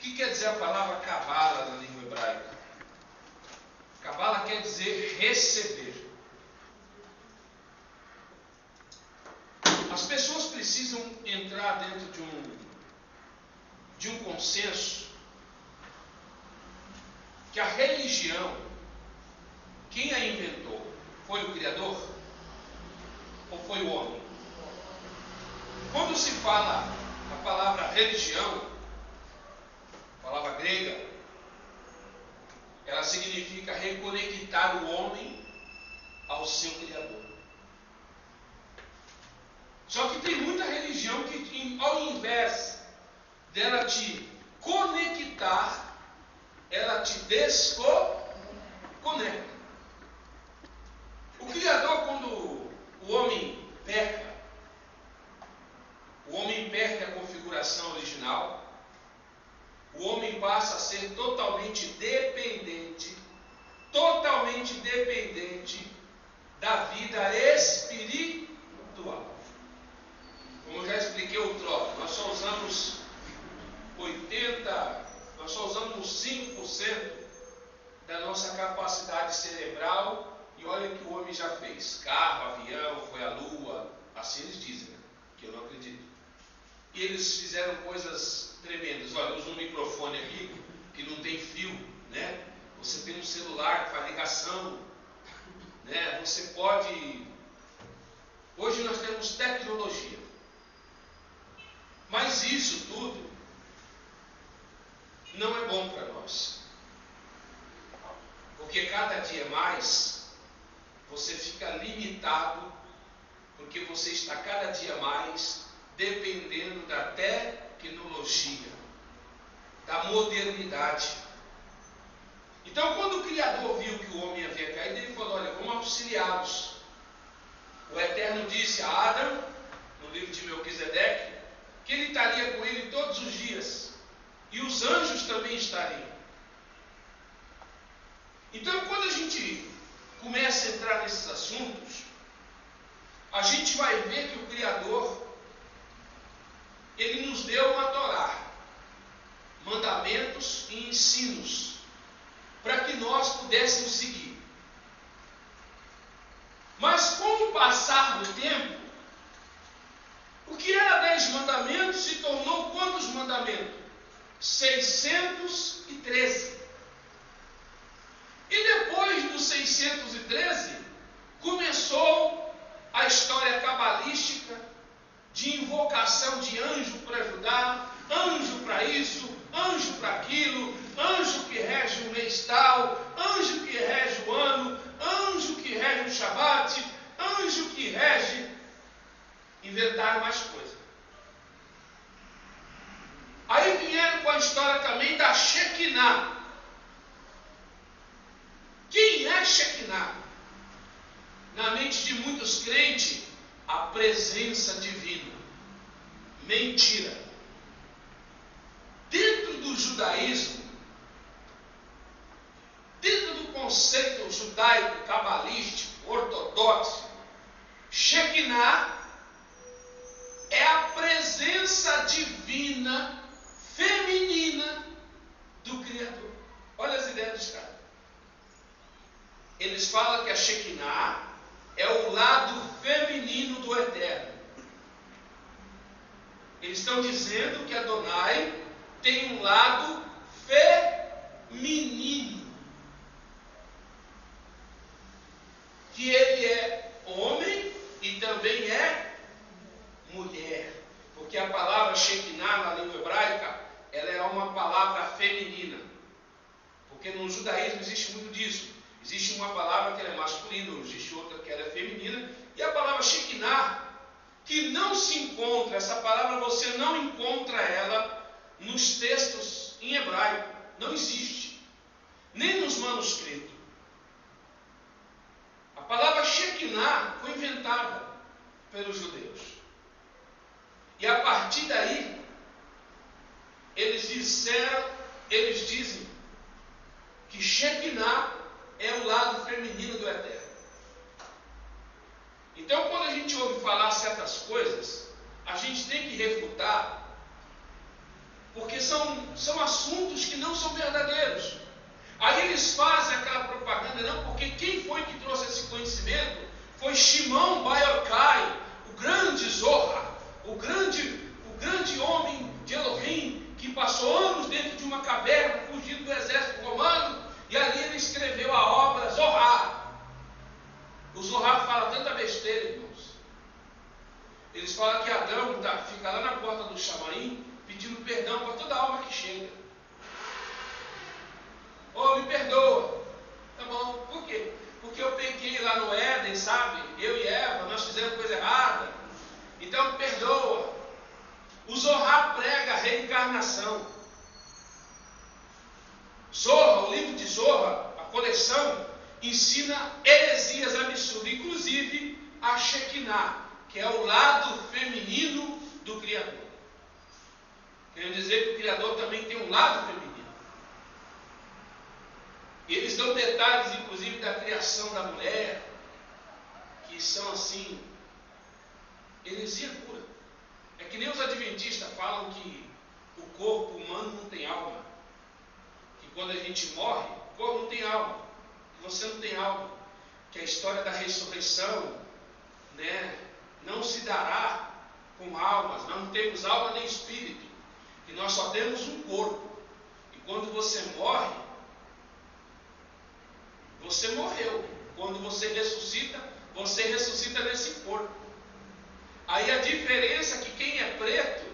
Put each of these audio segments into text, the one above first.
que quer dizer a palavra cabala na língua hebraica? Cabala quer dizer receber. As pessoas precisam entrar dentro de um consenso que a religião, quem a inventou? Foi o Criador? Ou foi o homem? Quando se fala a palavra religião, a palavra grega, ela significa reconectar o homem ao seu Criador. Só que tem muita religião que, ao invés dela te conectar, ela te desconecta. O Criador, quando o homem peca, o homem perde a configuração original, o homem passa a ser totalmente dependente da vida espiritual. Como eu já expliquei outrora, nós só usamos 5% da nossa capacidade cerebral, e olha o que o homem já fez: carro, avião, foi à lua, assim eles dizem, né? Que eu não acredito. E eles fizeram coisas tremendas. Olha, eu uso um microfone aqui que não tem fio, né? Você tem um celular que faz ligação, né? Você pode. Hoje nós temos tecnologia. Mas isso tudo não é bom para nós. Porque cada dia mais você fica limitado, porque você está cada dia mais dependendo da tecnologia, da modernidade. Então, quando o Criador viu que o homem havia caído, ele falou: olha, vamos auxiliá-los. O Eterno disse a Adão, no livro de Melquisedeque, que ele estaria com ele todos os dias, e os anjos também estariam. Então, quando a gente começa a entrar nesses assuntos, a gente vai ver que o Criador, ele nos deu uma Torá, mandamentos e ensinos, para que nós pudéssemos seguir. Mas com o passar do tempo, o que era 10 mandamentos se tornou quantos mandamentos? 613. E depois dos 613, começou a história cabalística de invocação de anjo para ajudar, anjo para isso, anjo para aquilo, anjo que rege o mês tal, anjo que rege o ano, anjo que rege o Shabat, anjo que rege. Inventaram mais coisa. Aí vieram com a história também da Shekinah. Quem é Shekinah? Na mente de muitos crentes, a presença divina. Mentira. Dentro do judaísmo, dentro do conceito judaico, cabalístico, ortodoxo, Shekinah é a presença divina, feminina do Criador. Olha as ideias dos caras. Eles falam que a Shekinah é o lado feminino do Eterno. Eles estão dizendo que Adonai tem um lado feminino. Que ele é homem e também é mulher. Porque a palavra Shekinah na língua hebraica, ela é uma palavra feminina. Porque no judaísmo existe muito disso. Existe uma palavra que ela é masculina, existe outra que ela é feminina. E a palavra Shekinah, que não se encontra, essa palavra você não encontra ela nos textos em hebraico. Não existe. Nem nos manuscritos. A palavra Shekinah foi inventada pelos judeus. E a partir daí, eles dizem que Shekinah é o lado feminino do Eterno. Então, quando a gente ouve falar certas coisas, a gente tem que refutar porque são assuntos que não são verdadeiros. Aí eles fazem aquela propaganda, não, porque quem foi que trouxe esse conhecimento foi Shimon Bar Yochai, o grande Zohar, o grande homem de Elohim, que passou anos dentro de uma caverna, fugindo do exército romano, e ali ele escreveu a obra Zohar. O Zohar fala tanta besteira, irmãos. Eles falam que Adão fica lá na porta do Chamarim, pedindo perdão para toda alma que chega. Oh, me perdoa. Tá bom, por quê? Porque eu pequei lá no Éden, sabe? Eu e Eva, nós fizemos coisa errada. Então, perdoa. O Zohar prega a reencarnação. Zohar, o livro de Zohar, a coleção, ensina heresias absurdas, inclusive a Shekinah, que é o lado feminino do Criador. Querendo dizer que o Criador também tem um lado feminino. Eles dão detalhes, inclusive, da criação da mulher, que são assim, heresia pura. É que nem os adventistas falam que o corpo humano não tem alma. Que quando a gente morre, o corpo não tem alma. Que você não tem alma. Que a história da ressurreição, né, não se dará com almas. Nós não temos alma nem espírito. Que nós só temos um corpo. E quando você morre, você morreu. Quando você ressuscita nesse corpo. Aí a diferença é que quem é preto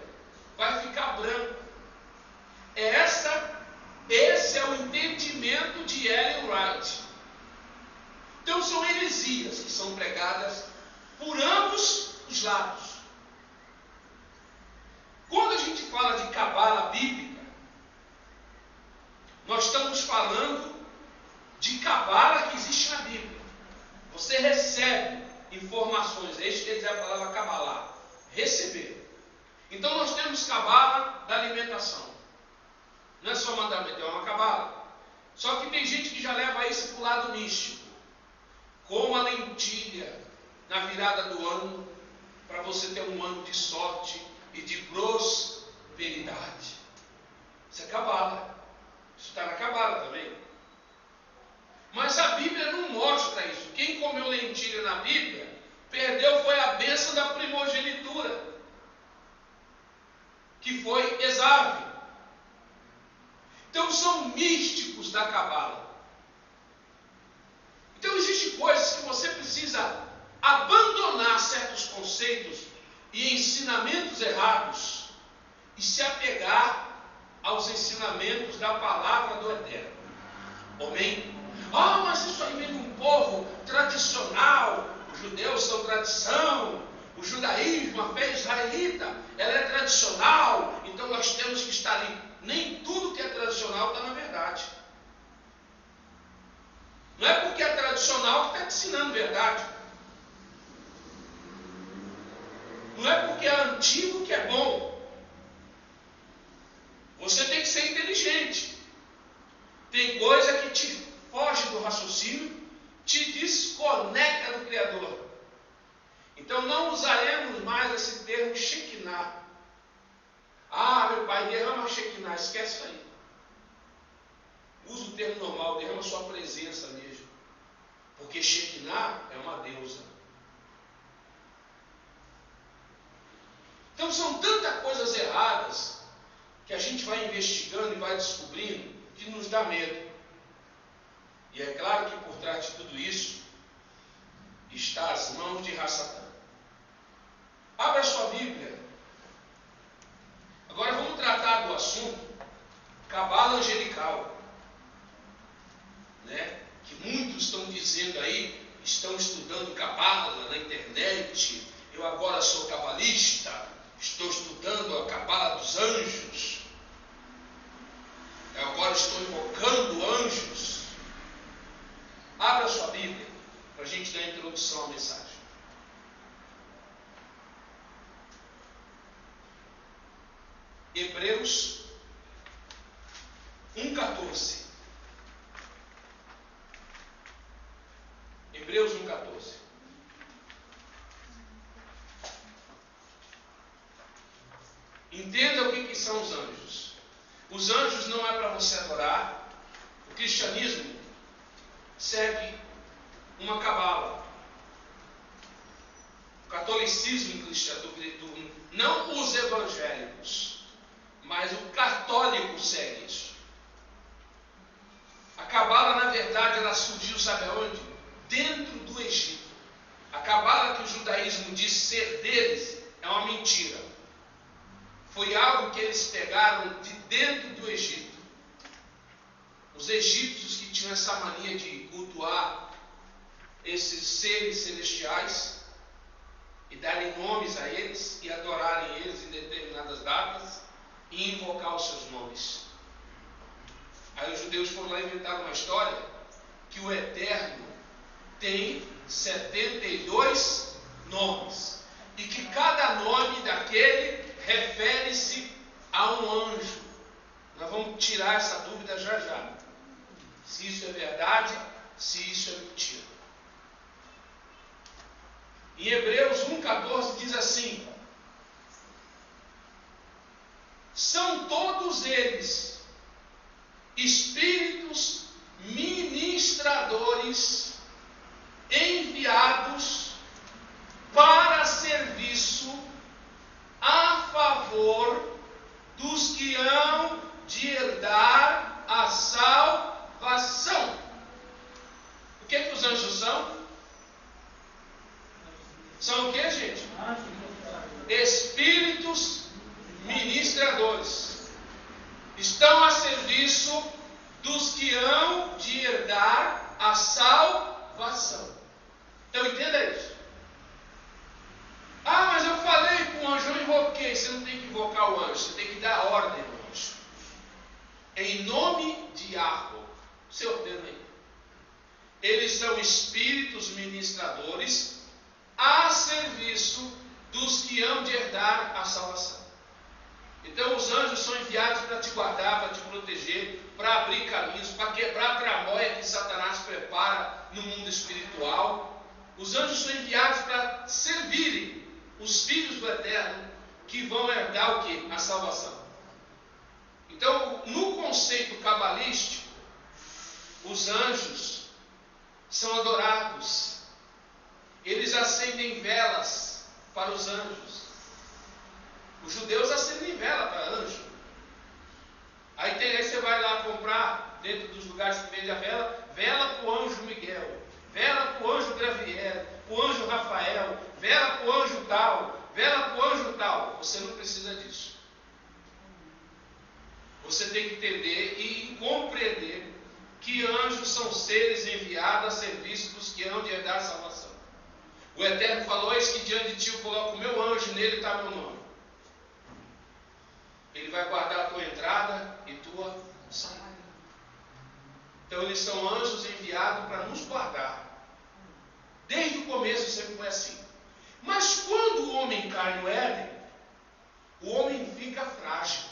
vai ficar branco. Esse é o entendimento de Ellen White. Então são heresias que são pregadas por ambos os lados. Quando a gente fala de cabala bíblica, nós estamos falando de cabala que existe na Bíblia. Você recebe informações, é isso que quer dizer a palavra cabalá, receber. Então nós temos cabala da alimentação. Não é só mandamento, é uma cabala. Só que tem gente que já leva isso para o lado místico. Coma lentilha na virada do ano, para você ter um ano de sorte e de prosperidade. Isso é cabala. Isso está na cabala também. Mas a Bíblia não mostra isso. Quem comeu lentilha na Bíblia, perdeu foi a bênção da primogenitura, que foi Esaú. Então são místicos da cabala. Então existem coisas que você precisa abandonar certos conceitos e ensinamentos errados e se apegar aos ensinamentos da palavra do Eterno. Amém? Ah, mas isso aí vem de um povo tradicional. Os judeus são tradição. O judaísmo, a fé israelita, ela é tradicional. Então nós temos que estar ali. Nem tudo que é tradicional está na verdade. Não é porque é tradicional que está te ensinando verdade. Não é porque é antigo que é bom. Você tem que ser inteligente. Tem coisa que te foge do raciocínio, te desconecta do Criador. Então não usaremos mais esse termo Shekinah. Ah, meu pai, derrama Shekinah, esquece isso aí. Usa o termo normal, derrama sua presença mesmo. Porque Shekinah é uma deusa. Então são tantas coisas erradas que a gente vai investigando e vai descobrindo que nos dá medo. E é claro que por trás de tudo isso está as mãos de Ra-Satã. Abra sua Bíblia. Agora vamos tratar do assunto cabala angelical, né? Que muitos estão dizendo aí, estão estudando cabala na internet. Eu agora sou cabalista, estou estudando a cabala dos anjos. Eu agora estou invocando anjos. Abra sua Bíblia para a gente dar a introdução à mensagem. Hebreus 1,14. Hebreus 1,14. Entenda o que são os anjos. você adorar, o cristianismo segue uma cabala. O catolicismo cristão, não os evangélicos, mas o católico segue isso. A cabala, na verdade, ela surgiu, sabe aonde? Dentro do Egito. A cabala que o judaísmo diz ser deles é uma mentira. Foi algo que eles pegaram de dentro do Egito. Os egípcios que tinham essa mania de cultuar esses seres celestiais e darem nomes a eles e adorarem eles em determinadas datas e invocar os seus nomes. Aí os judeus foram lá inventar uma história que o Eterno tem 72 nomes e que cada nome daquele refere-se a um anjo. Nós vamos tirar essa dúvida já já, se isso é verdade, se isso é mentira. Em Hebreus 1,14 diz assim: são todos eles espíritos ministradores enviados para serviço a favor dos que hão de herdar a salvação. O que os anjos são? São o que, gente? Espíritos ministradores. Estão a serviço dos que hão de herdar a salvação. Então entenda isso. Ah, mas eu falei com o anjo, eu invoquei. Você não tem que invocar o anjo, você tem que dar ordem ao anjo. Em nome de Yahweh. Você ordena aí. Eles são espíritos ministradores a serviço dos que hão de herdar a salvação. Então os anjos são enviados para te guardar, para te proteger, para abrir caminhos, para quebrar a tramóia que Satanás prepara no mundo espiritual. Os anjos são enviados para servirem os filhos do Eterno, que vão herdar o quê? A salvação. Então, no conceito cabalístico, os anjos são adorados. Eles acendem velas para os anjos. Os judeus acendem vela para anjo. Aí você vai lá comprar, dentro dos lugares que vende a vela, vela para o anjo Miguel, vela para o anjo Gabriel, para o anjo Rafael, vela para o anjo tal, vela para o anjo tal. Você não precisa disso. Você tem que entender e compreender que anjos são seres enviados a serviço dos que hão de herdar a salvação. O Eterno falou: eis que diante de ti eu coloco o meu anjo, nele está meu nome. Ele vai guardar a tua entrada e tua saída. Então eles são anjos enviados para nos guardar. Desde o começo sempre foi assim. Mas quando o homem cai no Éden, o homem fica frágil.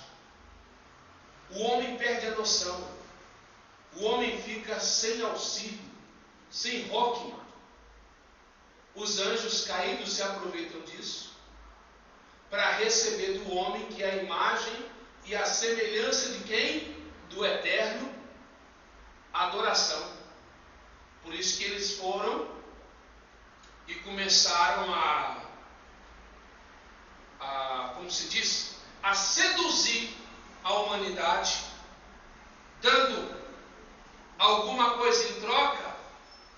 O homem perde a noção. O homem fica sem auxílio, sem roquima. Os anjos caídos se aproveitam disso para receber do homem, que é a imagem e a semelhança de quem? Do Eterno, a adoração. Por isso que eles foram e começaram como se diz, a seduzir a humanidade, dando alguma coisa em troca,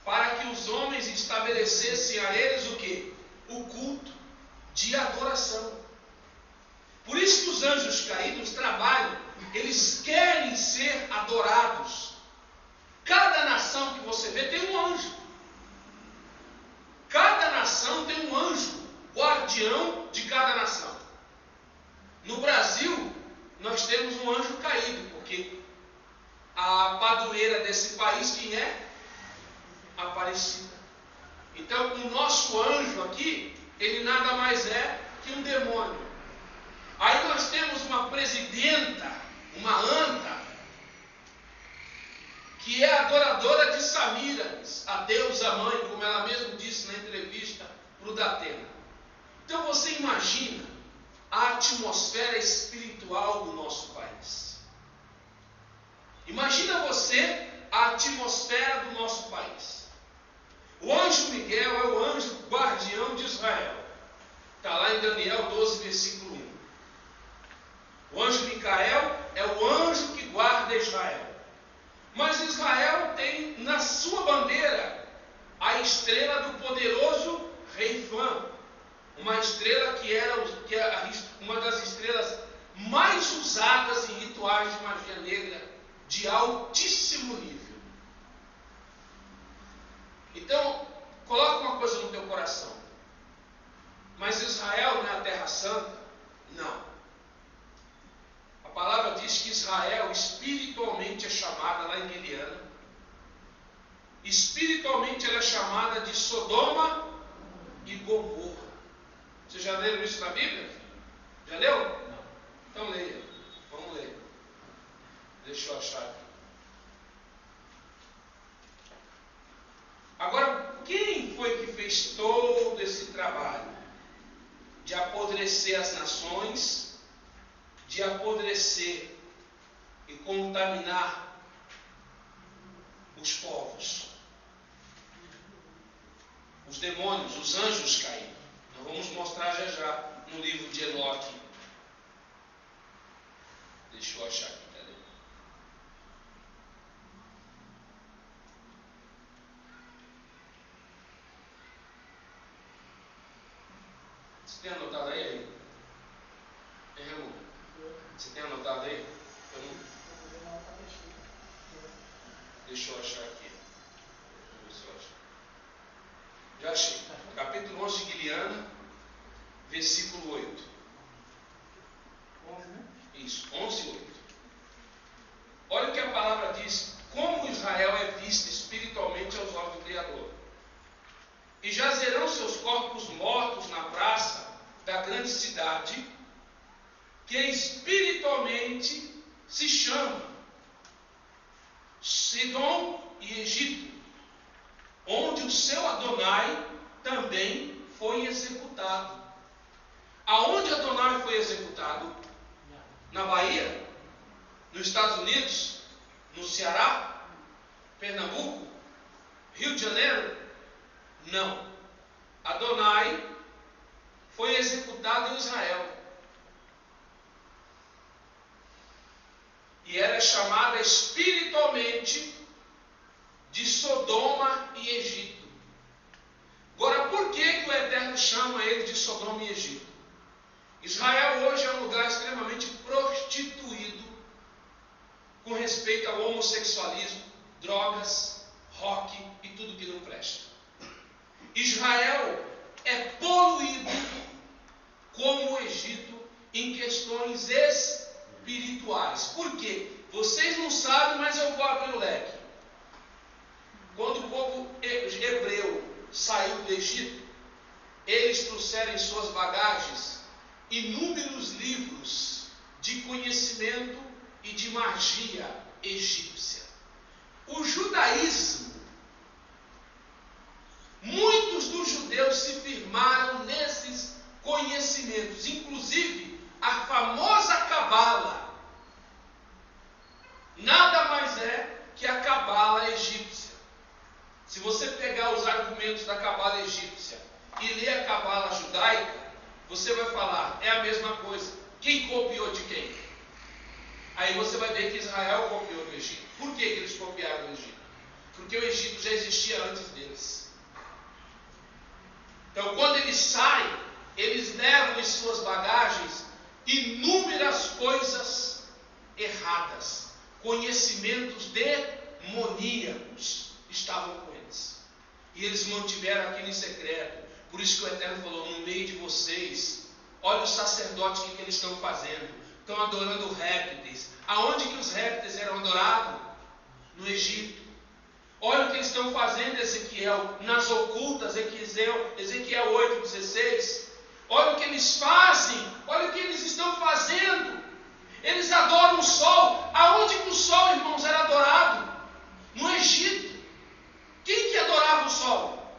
para que os homens estabelecessem a eles o quê? O culto de adoração. Por isso que os anjos caídos trabalham, eles querem ser adorados. Cada nação que você vê tem um anjo. Cada nação tem um anjo, guardião de cada nação. No Brasil, nós temos um anjo caído, porque a padroeira desse país, quem é? Aparecida. Então, o nosso anjo aqui, ele nada mais é que um demônio. Aí nós temos uma presidenta, uma anta, que é adoradora de Samíramis, a deusa mãe, como ela mesma disse na entrevista para o Datena. Então você imagina a atmosfera espiritual do nosso país. em Daniel 12, versículo 1. O anjo Micael é o anjo que guarda Israel. Mas Israel tem na sua bandeira a estrela do poderoso Reifã, uma estrela que era uma das estrelas mais usadas em rituais de magia negra de altíssimo nível. Então, coloca uma coisa no teu coração. Mas Israel não é a terra santa? Não. A palavra diz que Israel espiritualmente é chamada lá em Guiliana. Espiritualmente ela é chamada de Sodoma e Gomorra. Vocês já leram isso na Bíblia? Já leu? Não. Então leia. Vamos ler. Deixa eu achar aqui. Agora, quem foi que fez todo esse trabalho de apodrecer as nações, de apodrecer e contaminar os povos? Os demônios, os anjos caídos. Nós vamos mostrar já já no livro de Enoque. Deixa eu achar aqui, cadê? Você tem anotado aí? Hein, Ramon? Você tem anotado aí? Eu não... Deixa eu achar aqui. Vamos ver se eu acho. Já achei. Capítulo 11 de Guiliana, versículo 8. 11, né? Isso, 11 e 8. Olha o que a palavra diz. Como Israel é vista espiritualmente aos olhos do Criador. E jazerão seus corpos mortos na praça da grande cidade, que espiritualmente se chama Sidom e Egito, onde o seu Adonai também foi executado. Aonde Adonai foi executado? Na Bahia? Nos Estados Unidos? No Ceará? Pernambuco? Rio de Janeiro? Não. Adonai foi executado em Israel. E era chamada espiritualmente de Sodoma e Egito. Agora, por que o Eterno chama ele de Sodoma e Egito? Israel hoje é um lugar extremamente prostituído com respeito ao homossexualismo, drogas, rock e tudo que não presta. Israel é poluído como o Egito em questões espirituais. Por quê? Vocês não sabem, mas eu vou abrir o leque. Quando o povo hebreu saiu do Egito, eles trouxeram em suas bagagens inúmeros livros de conhecimento e de magia egípcia. O judaísmo, muitos dos judeus se firmaram nesses conhecimentos, inclusive a famosa Cabala. Nada mais é que a Cabala egípcia. Se você pegar os argumentos da Cabala egípcia e ler a Cabala judaica, você vai falar, é a mesma coisa. Quem copiou de quem? Aí você vai ver que Israel copiou do Egito. Por que eles copiaram do Egito? Porque o Egito já existia antes deles. Então, quando eles saem, eles levam em suas bagagens inúmeras coisas erradas. Conhecimentos demoníacos estavam com eles. E eles mantiveram aquilo em secreto. Por isso que o Eterno falou, no meio de vocês, olha os sacerdotes, o que eles estão fazendo. Estão adorando répteis. Aonde que os répteis eram adorados? No Egito. Olha o que eles estão fazendo, Ezequiel, nas ocultas, Ezequiel 8,16. Olha o que eles fazem, olha o que eles estão fazendo. Eles adoram o sol. Aonde que o sol, irmãos, era adorado? No Egito. Quem que adorava o sol?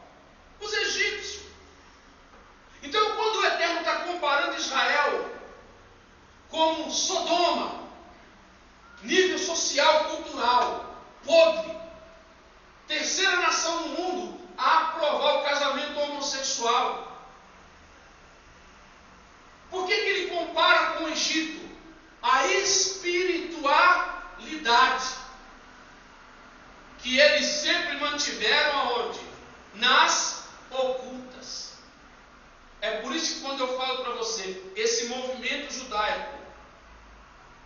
Os egípcios. Então, quando o Eterno está comparando Israel como Sodoma, nível social, cultural, podre, terceira nação no mundo a aprovar o casamento homossexual, que eles sempre mantiveram aonde? Nas ocultas. É por isso que quando eu falo para você, esse movimento judaico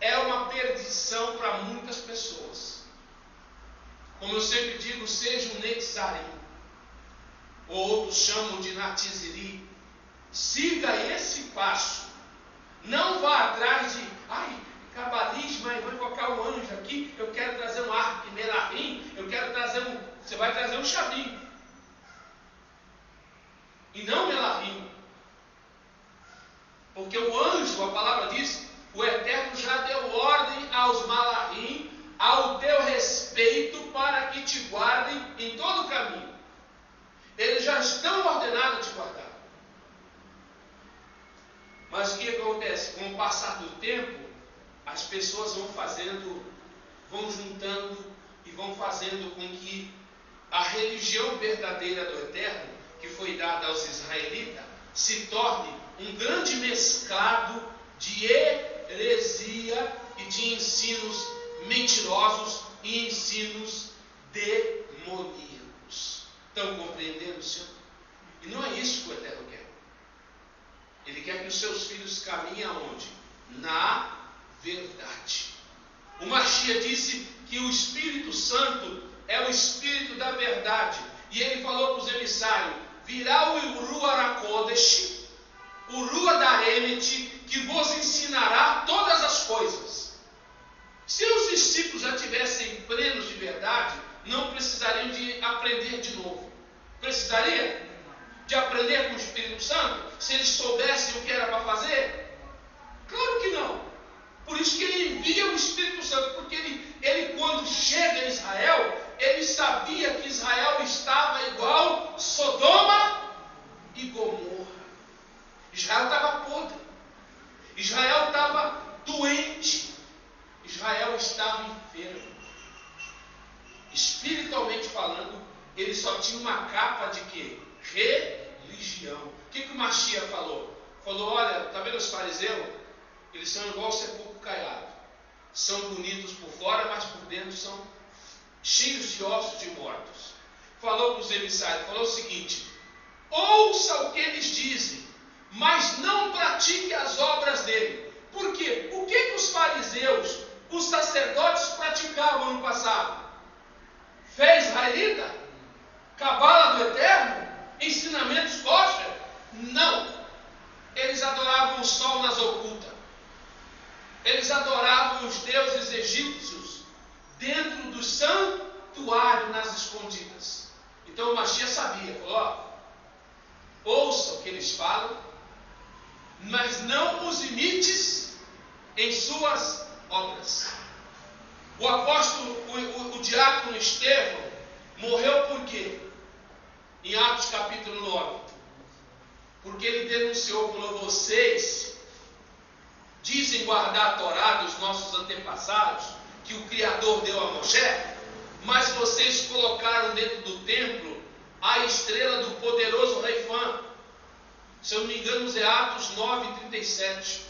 é uma perdição para muitas pessoas. Como eu sempre digo, seja um Netzarim, ou outros chamam de Natiziri. Siga esse passo. Não vá atrás de, cabalismo, vou invocar um anjo aqui, eu quero trazer um arco Melahim, eu quero trazer você vai trazer um Shavim. E não Melahim. Porque o anjo, a palavra diz, o Eterno já deu ordem aos Malahim, ao teu respeito, para que te guardem em todo o caminho. Eles já estão ordenados a te guardar. Mas o que acontece? Com o passar do tempo, as pessoas vão juntando e vão fazendo com que a religião verdadeira do Eterno, que foi dada aos israelitas, se torne um grande mesclado de heresia e de ensinos mentirosos e ensinos demoníacos. Estão compreendendo, Senhor? E não é isso que o Eterno quer. Ele quer que os seus filhos caminhem aonde? Na verdade. O Mashiach disse que o Espírito Santo é o Espírito da verdade. E ele falou para os emissários: virá o Ruach HaKodesh, o Ruach da Emet, que vos ensinará todas as coisas. Se os discípulos já tivessem plenos de verdade, não precisariam de aprender de novo. Precisaria de aprender com o Espírito Santo? Se eles soubessem o que era para fazer? Claro que não. Por isso que ele envia o Espírito Santo, porque ele quando chega em Israel, ele sabia que Israel estava igual Sodoma e Gomorra. Israel estava podre. Israel estava doente. Israel estava enfermo. Espiritualmente falando, ele só tinha uma capa de quê? Religião. O que o Mashiach falou? Falou: olha, está vendo os fariseus? Eles são igual ao sepulcro caiado. São bonitos por fora, mas por dentro são cheios de ossos de mortos. Falou para os emissários, falou o seguinte: ouça o que eles dizem, mas não pratique as obras dele. Por quê? O que os fariseus, os sacerdotes praticavam no passado? Fé israelita? Cabala do Eterno? Ensinamentos kosher? Não. Eles adoravam o sol nas ocultas. Eles adoravam os deuses egípcios dentro do santuário nas escondidas. Então o Mashiach sabia, falou: ouça o que eles falam, mas não os imites em suas obras. O apóstolo, o diácono Estevão, morreu por quê? Em Atos capítulo 9. Porque ele denunciou, falou: vocês dizem guardar a Torá dos nossos antepassados, que o Criador deu a Moshe, mas vocês colocaram dentro do templo a estrela do poderoso Reifã. Se eu não me engano, é Atos 9:37.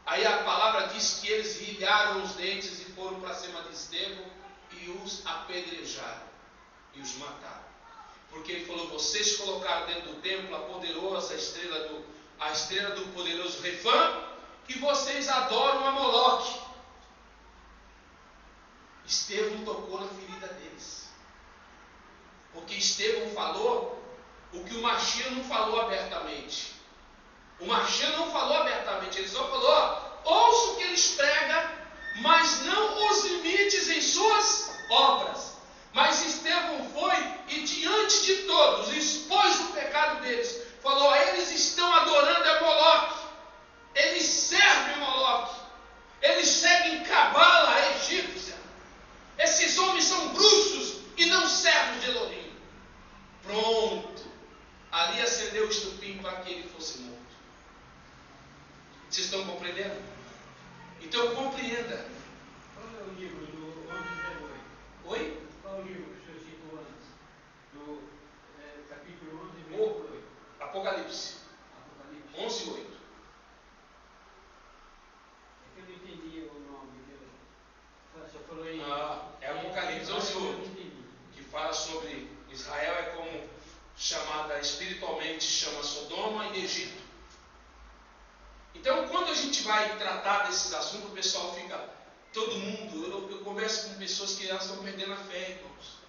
Aí a palavra diz que eles rilharam os dentes e foram para cima de Estevão e os apedrejaram e os mataram. Porque ele falou: vocês colocaram dentro do templo a poderosa a estrela do poderoso Reifã, e vocês adoram a Moloque. Estevão tocou na ferida deles. Porque Estevão falou o que o Mashiach não falou abertamente. O Mashiach não falou abertamente, ele só falou: ouça o que eles pregam, mas não os imites em suas obras. Mas Estevão foi e diante de todos expôs o pecado deles. Falou: eles estão adorando a Moloque, eles servem a Moloque, eles seguem cabala egípcia. Esses homens são bruxos e não servos de Elohim. Pronto, ali acendeu o estupim para que ele fosse morto. Vocês estão compreendendo? Então compreenda. Qual é o livro do 11:08? Oi? Qual é o livro que o senhor citou antes? Do capítulo 11:28. Apocalipse. Apocalipse. 11:8. É que eu não entendi o nome. O senhor falou em... É vai tratar desses assuntos, o pessoal fica, todo mundo, eu converso com pessoas que elas estão perdendo a fé, irmãos.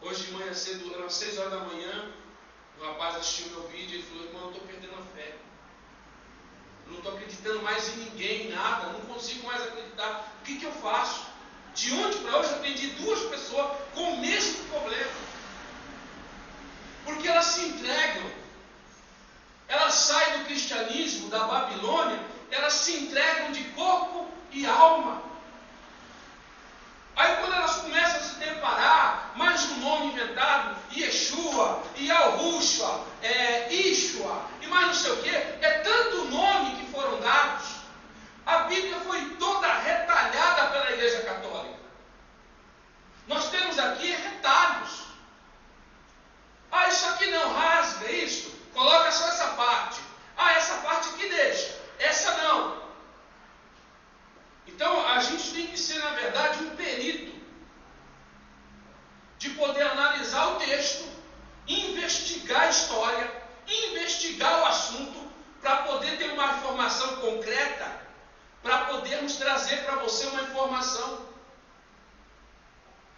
Hoje de manhã cedo, eram 6 horas da manhã, um rapaz assistiu meu vídeo e falou, irmão, eu estou perdendo a fé. Eu não estou acreditando mais em ninguém, em nada, não consigo mais acreditar. O que eu faço? De ontem para hoje eu atendi 2 pessoas com o mesmo problema. Porque elas se entregam. Elas saem do cristianismo, da Babilônia, elas se entregam de corpo e alma. Aí quando elas começam a se deparar, mais um nome inventado, Yeshua, Yahushua, Ishua, e mais não sei o que, é tanto nome que foram dados. A Bíblia foi toda retalhada pela Igreja Católica. Nós temos aqui retalhos. Ah, isso aqui não, rasga isso, coloca só essa parte. Ah, essa parte aqui deixa, essa não. Então, a gente tem que ser, na verdade, um perito de poder analisar o texto, investigar a história, investigar o assunto, para poder ter uma informação concreta, para podermos trazer para você uma informação.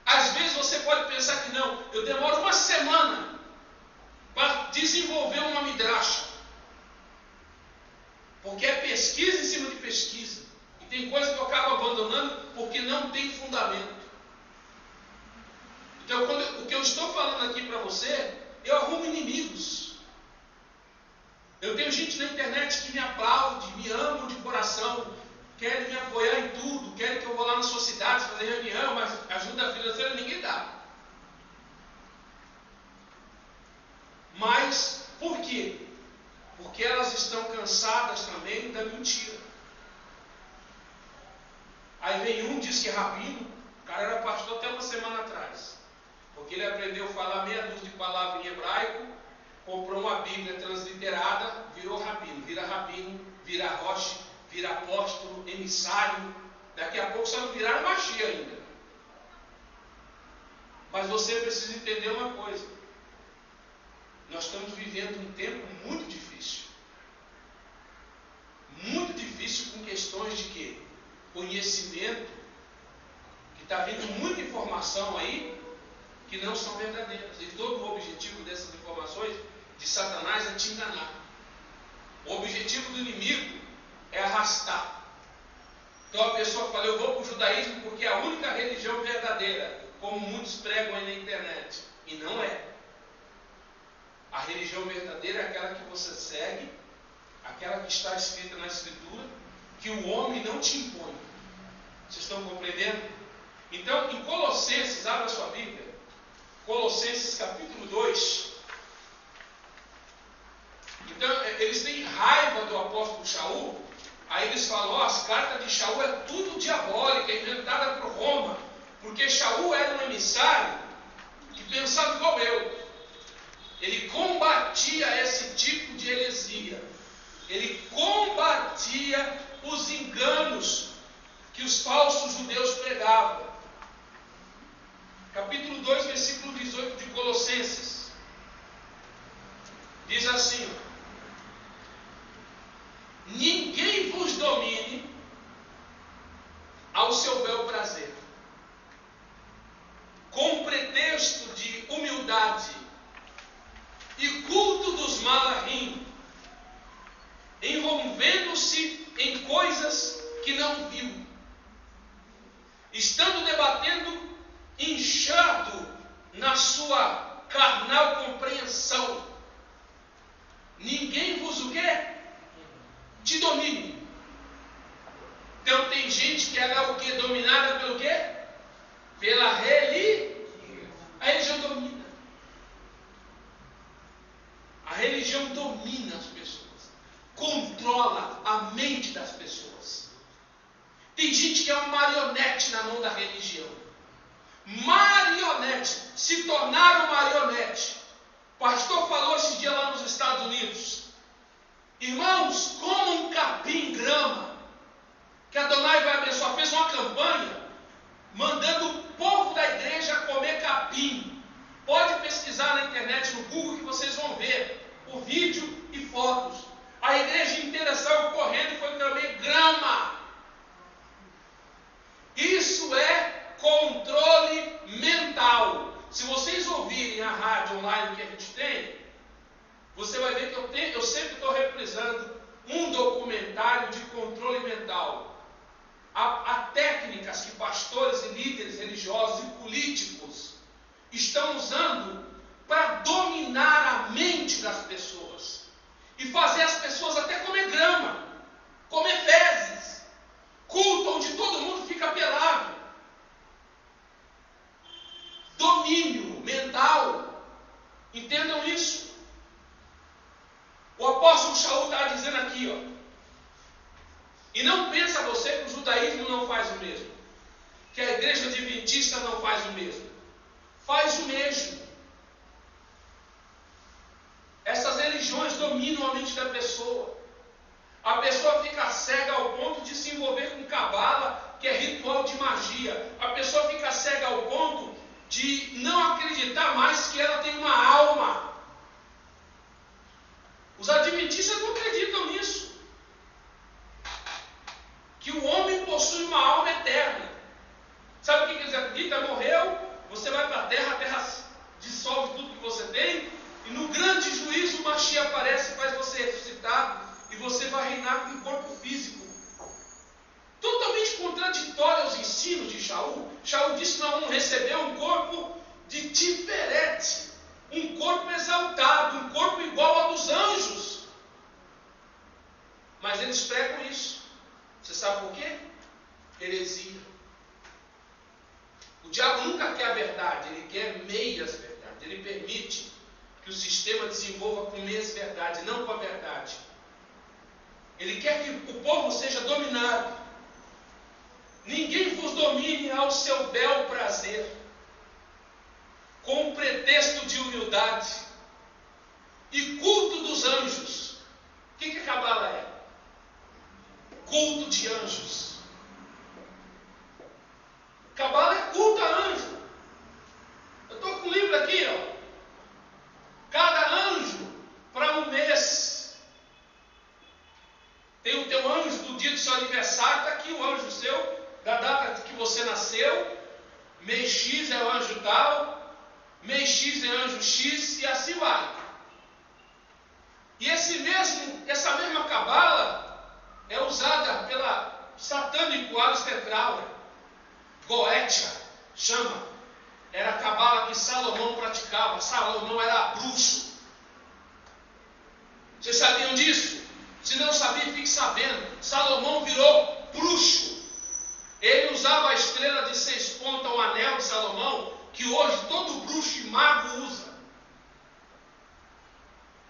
Às vezes você pode pensar que não, eu demoro uma semana para desenvolver uma midrasha, porque é pesquisa em cima de pesquisa. Tem coisa que eu acabo abandonando porque não tem fundamento. Então, o que eu estou falando aqui para você, eu arrumo inimigos. Eu tenho gente na internet que me aplaude, me ama de coração, querem me apoiar em tudo, querem que eu vou lá na sua cidade fazer reunião, mas ajuda financeira ninguém dá. Mas, por quê? Porque elas estão cansadas também da mentira. Aí vem um, diz que é rabino, o cara era pastor até uma semana atrás, porque ele aprendeu a falar meia dúzia de palavras em hebraico, comprou uma Bíblia transliterada, virou rabino, vira roche, vira apóstolo, emissário, daqui a pouco só não viraram Machia ainda. Mas você precisa entender uma coisa, nós estamos vivendo um tempo muito difícil com questões de quê? Conhecimento, que está vindo muita informação aí que não são verdadeiras. E todo o objetivo dessas informações de Satanás é te enganar. O objetivo do inimigo é arrastar. Então a pessoa fala, eu vou para o judaísmo porque é a única religião verdadeira, como muitos pregam aí na internet. E não é. A religião verdadeira é aquela que você segue, aquela que está escrita na Escritura, que o homem não te impõe. Vocês estão compreendendo? Então, em Colossenses, abra sua Bíblia, Colossenses capítulo 2. Então, eles têm raiva do apóstolo Shaul, aí eles falam, as cartas de Shaul é tudo diabólica, é inventada por Roma, porque Shaul era um emissário que pensava igual eu. Ele combatia esse tipo de heresia. Ele combatia os enganos que os falsos judeus pregavam. Capítulo 2, versículo 18 de Colossenses. Diz assim: ninguém vos domine ao seu bel prazer, com pretexto de humildade e culto dos malahim, envolvendo-se em coisas que não viu, estando debatendo, inchado na sua carnal compreensão. Ninguém vos o quê? Te domine. Então tem gente que é o quê? Dominada pelo quê? Pela religião. A religião domina. A religião domina as pessoas. Controla a mente das pessoas. Tem gente que é uma marionete na mão da religião. Marionete. Se tornaram marionete. O pastor falou esse dia lá nos Estados Unidos. Irmãos, comam capim grama. Que a Adonai vai abençoar. Fez uma campanha mandando o povo da igreja comer capim. Pode pesquisar na internet, no Google, que vocês vão ver o vídeo e fotos. A igreja inteira saiu correndo E não pensa você que o judaísmo não faz o mesmo, que a igreja adventista não faz o mesmo. Faz o mesmo. Essas religiões dominam a mente da pessoa. A pessoa fica cega ao ponto de se envolver com cabala, que é ritual de magia. A pessoa fica cega ao ponto de não acreditar mais que ela tem uma alma. Os adventistas não acreditam nisso. Que o homem possui uma alma eterna. Sabe o que eles acreditam? Morreu, você vai para a terra dissolve tudo que você tem, e no grande juízo o Mashiach aparece e faz você ressuscitar, e você vai reinar com um corpo físico. Totalmente contraditório aos ensinos de Shaul. Shaul disse que nós vamos receber um corpo de Tiferet, um corpo exaltado, um corpo igual ao dos anjos. Mas eles pregam isso. Você sabe por quê? Heresia. O diabo nunca quer a verdade, ele quer meias verdades. Ele permite que o sistema desenvolva com meias verdades, não com a verdade. Ele quer que o povo seja dominado. Ninguém vos domine ao seu bel prazer, com pretexto de humildade e culto dos anjos. O que a cabala é? Culto de anjos. Cabala é culto a anjo. Eu estou com um livro aqui, ó. Cada anjo para um mês. Tem o teu anjo do dia do seu aniversário, está aqui o anjo seu, da data que você nasceu. Mês X é o anjo tal, mês X é anjo X, e assim vai. E essa mesma cabala é usada pela satânico Alistair Crowley. Goetia, chama. Era a cabala que Salomão praticava. Salomão era bruxo. Vocês sabiam disso? Se não sabia, fique sabendo. Salomão virou bruxo. Ele usava a estrela de 6 pontas, o anel de Salomão, que hoje todo bruxo e mago usa,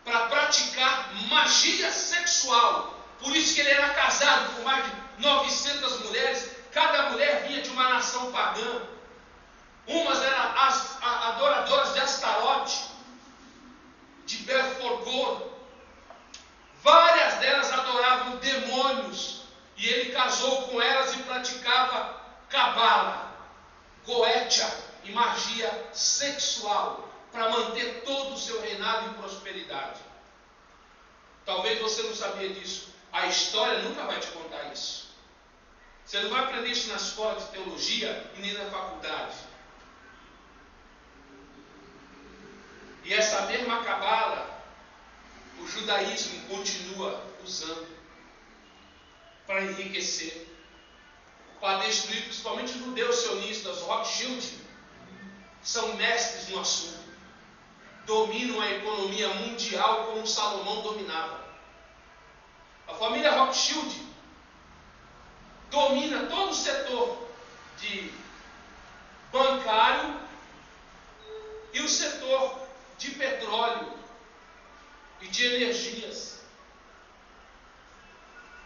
para praticar magia sexual. Por isso que ele era casado com mais de 900 mulheres. Cada mulher vinha de uma nação pagã. Umas eram as adoradoras de Astarote, de Belforgor. Várias delas adoravam demônios. E ele casou com elas e praticava cabala, goetia e magia sexual, para manter todo o seu reinado em prosperidade. Talvez você não sabia disso. A história nunca vai te contar isso. Você não vai aprender isso na escola de teologia e nem na faculdade. E essa mesma cabala, o judaísmo continua usando para enriquecer, para destruir principalmente os judeus sionistas. Rothschild são mestres no assunto. Dominam a economia mundial como Salomão dominava. A família Rothschild domina todo o setor de bancário e o setor de petróleo e de energias.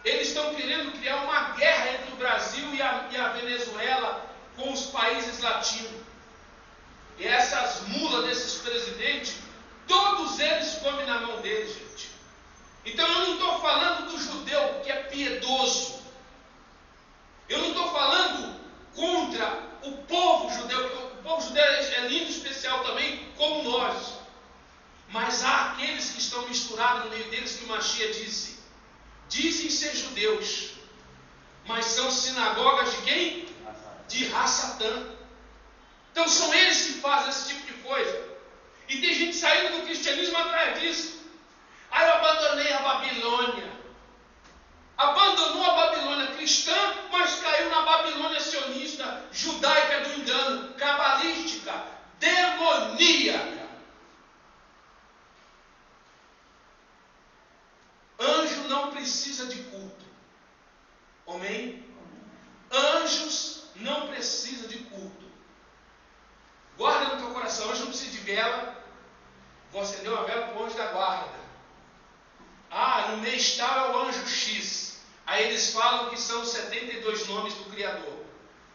Eles estão querendo criar uma guerra entre o Brasil e a Venezuela com os países latinos. E essas mulas desses presidentes, todos eles comem na mão deles, gente. Então eu não estou falando do judeu que é piedoso. Eu não estou falando contra o povo judeu, porque o povo judeu é lindo e especial também, como nós. Mas há aqueles que estão misturados no meio deles, que o Mashiach dizem ser judeus, mas são sinagogas de quem? De Rassatã. Então são eles que fazem esse tipo de coisa. E tem gente saindo do cristianismo atrás disso. Aí eu abandonei a Babilônia. Abandonou a Babilônia cristã, mas caiu na Babilônia sionista, judaica do engano, cabalística, demoníaca. Anjo não precisa de culto. Amém? Anjos não precisam de culto. Guarda no teu coração. Anjo não precisa de vela. Vou acender uma vela para o anjo da guarda. Ah, no mês tal é o anjo X. Aí Aí eles falam que são 72 nomes do Criador.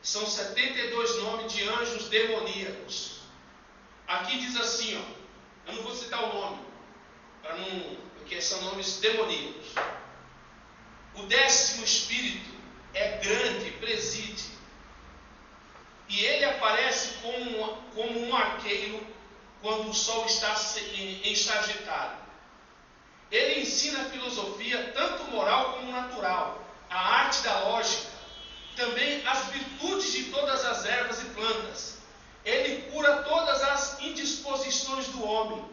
São 72 nomes de anjos demoníacos. Aqui diz assim, ó, eu não vou citar o nome, porque são nomes demoníacos. O 10º espírito é grande, preside, e ele aparece como um arqueiro quando o sol está em Sagitário. Ele ensina a filosofia, tanto moral como natural, a arte da lógica, também as virtudes de todas as ervas e plantas. Ele cura todas as indisposições do homem,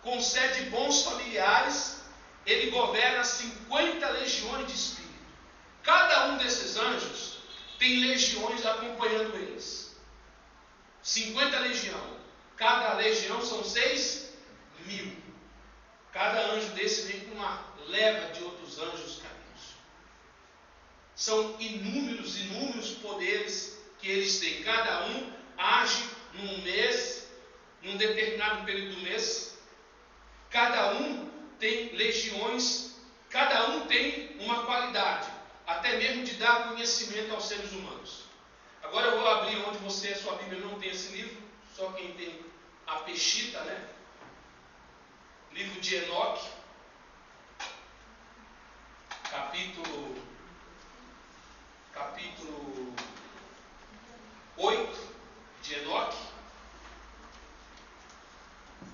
concede bons familiares, ele governa 50 legiões de espíritos. Cada um desses anjos tem legiões acompanhando eles. 50 legiões. Cada legião são 6.000. Cada anjo desse vem com uma leva de outros anjos caídos. São inúmeros poderes que eles têm. Cada um age num mês, num determinado período do mês. Cada um tem legiões, cada um tem uma qualidade, até mesmo de dar conhecimento aos seres humanos. Agora eu vou abrir onde você, a sua Bíblia não tem esse livro, só quem tem a Peshita, né? Livro de Enoque, capítulo 8 de Enoque.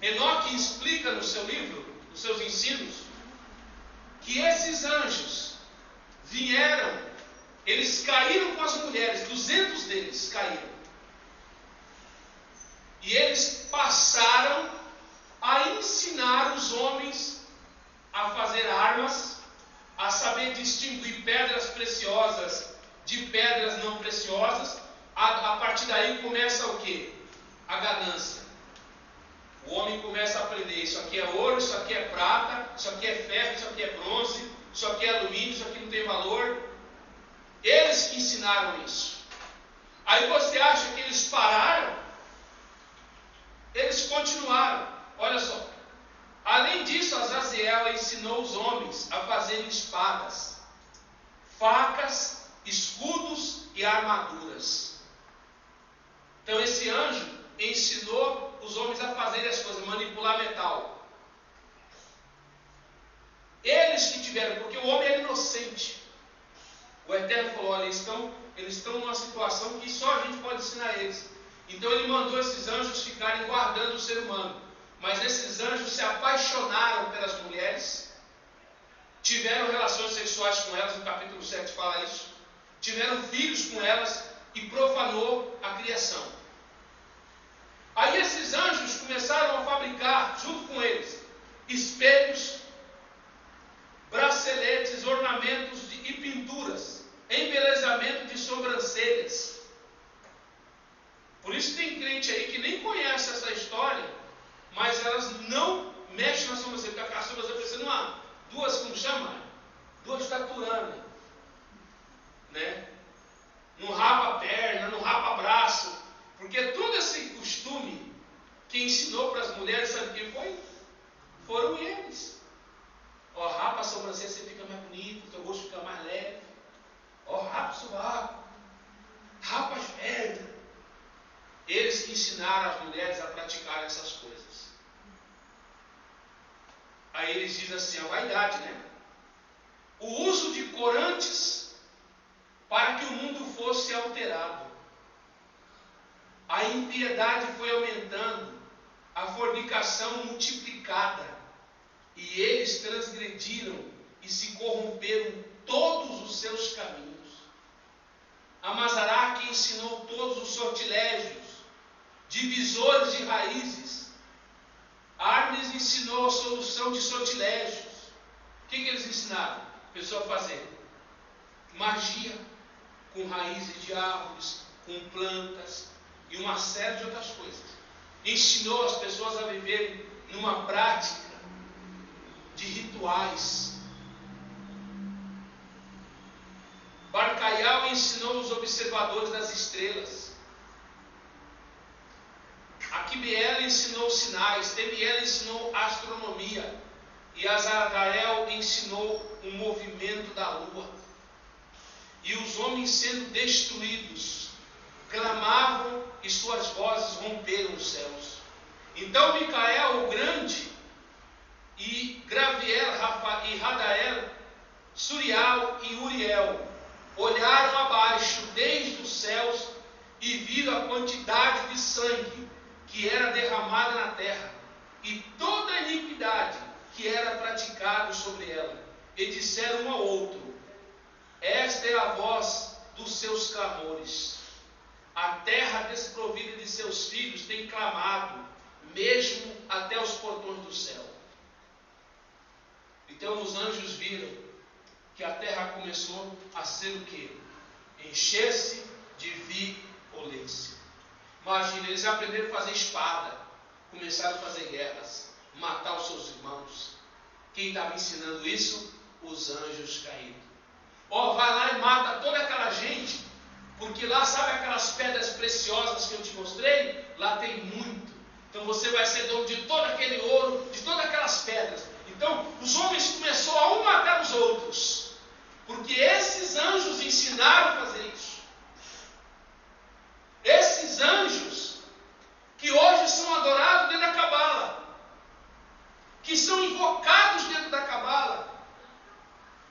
Enoque explica no seu livro, nos seus ensinos, que esses anjos vieram, eles caíram com as mulheres, 200 deles caíram. E eles passaram a ensinar os homens a fazer armas, a saber distinguir pedras preciosas de pedras não preciosas. A partir daí começa o quê? A ganância. O homem começa a aprender, isso aqui é ouro, isso aqui é prata, isso aqui é ferro, isso aqui é bronze, isso aqui é alumínio, isso aqui não tem valor. Eles que ensinaram isso. Aí você acha que eles pararam? Eles continuaram. Olha só. Além disso, Azaziel ensinou os homens a fazerem espadas, facas, escudos e armaduras. Então esse anjo ensinou os homens a fazerem as coisas, manipular metal. Eles que tiveram, porque o homem era inocente. O Eterno falou, olha, eles estão numa situação que só a gente pode ensinar eles. Então ele mandou esses anjos ficarem guardando o ser humano. Mas esses anjos se apaixonaram pelas mulheres, tiveram relações sexuais com elas, no capítulo 7 fala isso, tiveram filhos com elas e profanou a criação. Aí esses anjos começaram a fabricar, junto com eles, espelhos, braceletes, ornamentos e pinturas, embelezamento de sobrancelhas. Por isso tem crente aí que nem conhece essa história, mas elas não mexem na sobrancelha, porque a sobrancelha precisa duas taturanas, né? Não rapa a perna, não rapa braço, porque todo esse costume que ensinou para as mulheres, sabe quem foi? Foram eles. Ó, rapa a sobrancelha, você fica mais bonito, teu rosto fica mais leve. Ó, rapa o sovaco, rapa as pernas. Eles que ensinaram as mulheres a praticar essas coisas. Aí eles dizem assim, a vaidade, né? O uso de corantes para que o mundo fosse alterado. A impiedade foi aumentando, a fornicação multiplicada, e eles transgrediram e se corromperam todos os seus caminhos. Amazaraque ensinou todos os sortilégios, divisores de raízes. Arnes ensinou a solução de sortilégios. O que eles ensinaram a pessoa a fazer? Magia, com raízes de árvores, com plantas e uma série de outras coisas. Ensinou as pessoas a viverem numa prática de rituais. Barcaial ensinou os observadores das estrelas. Aquibiel ensinou sinais, Temiel ensinou astronomia, e Azargael ensinou o movimento da lua. os homens sendo destruídos, clamavam e suas vozes romperam os céus. Então Micael o grande e Graviel, e Radael, Surial e Uriel olharam abaixo desde os céus e viram a quantidade de sangue que era derramada na terra e toda a iniquidade que era praticada sobre ela. E disseram um ao outro: esta é a voz dos seus clamores. A terra desprovida de seus filhos tem clamado, mesmo até os portões do céu. Então os anjos viram que a terra começou a ser o quê? Encher-se de violência. Imagina, eles aprenderam a fazer espada, começaram a fazer guerras, matar os seus irmãos. Quem estava ensinando isso? Os anjos caídos. Vai lá e mata toda aquela gente, porque lá, sabe aquelas pedras preciosas que eu te mostrei? Lá tem muito. Então você vai ser dono de todo aquele ouro, de todas aquelas pedras. Então os homens começaram a um matar os outros, porque esses anjos ensinaram a fazer isso. Esses anjos que hoje são adorados dentro da Cabala, que são invocados dentro da Cabala,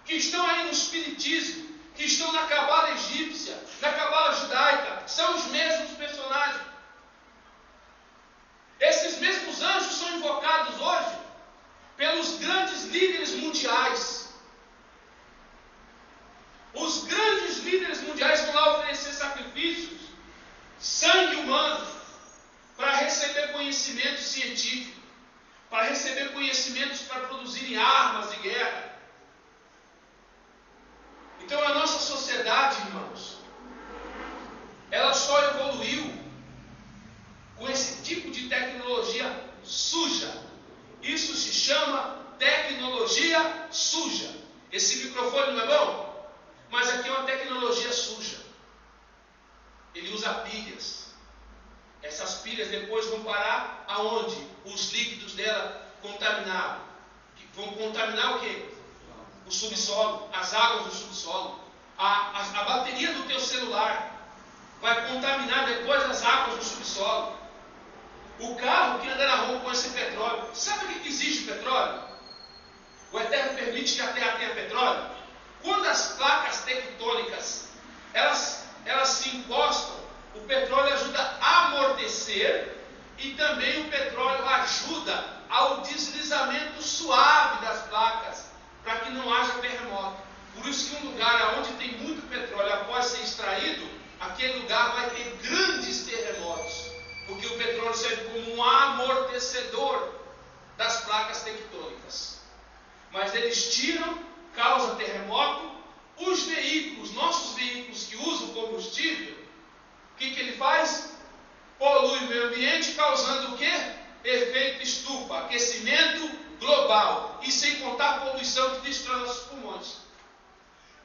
que estão aí no Espiritismo, que estão na Cabala egípcia, na Cabala judaica, são os mesmos personagens. Esses mesmos anjos são invocados hoje pelos grandes líderes mundiais. Os grandes líderes mundiais vão lá oferecer sacrifícios, sangue humano, para receber conhecimento científico, para receber conhecimentos para produzirem armas de guerra. Então a nossa sociedade, irmãos, ela só evoluiu com esse tipo de tecnologia suja. Isso se chama tecnologia suja. Esse microfone não é bom? Mas aqui é uma tecnologia suja. Ele usa pilhas. Essas pilhas depois vão parar aonde? Os líquidos dela contaminaram. Vão contaminar o quê? O subsolo, as águas do subsolo. A bateria do teu celular vai contaminar depois as águas do subsolo. O carro que anda na rua com esse petróleo. Sabe o que exige petróleo? O Eterno permite que a Terra tenha petróleo? Quando as placas tectônicas elas se encostam, o petróleo ajuda a amortecer e também o petróleo ajuda ao deslizamento suave das placas, para que não haja terremoto. Por isso que um lugar onde tem muito petróleo, após ser extraído, aquele lugar vai ter grandes terremotos, porque o petróleo serve como um amortecedor das placas tectônicas. Mas eles tiram, causa terremoto. Os veículos, nossos veículos que usam combustível, o que ele faz? Polui o meio ambiente, causando o quê? Efeito estufa, aquecimento global, e sem contar a poluição que destrói nossos pulmões.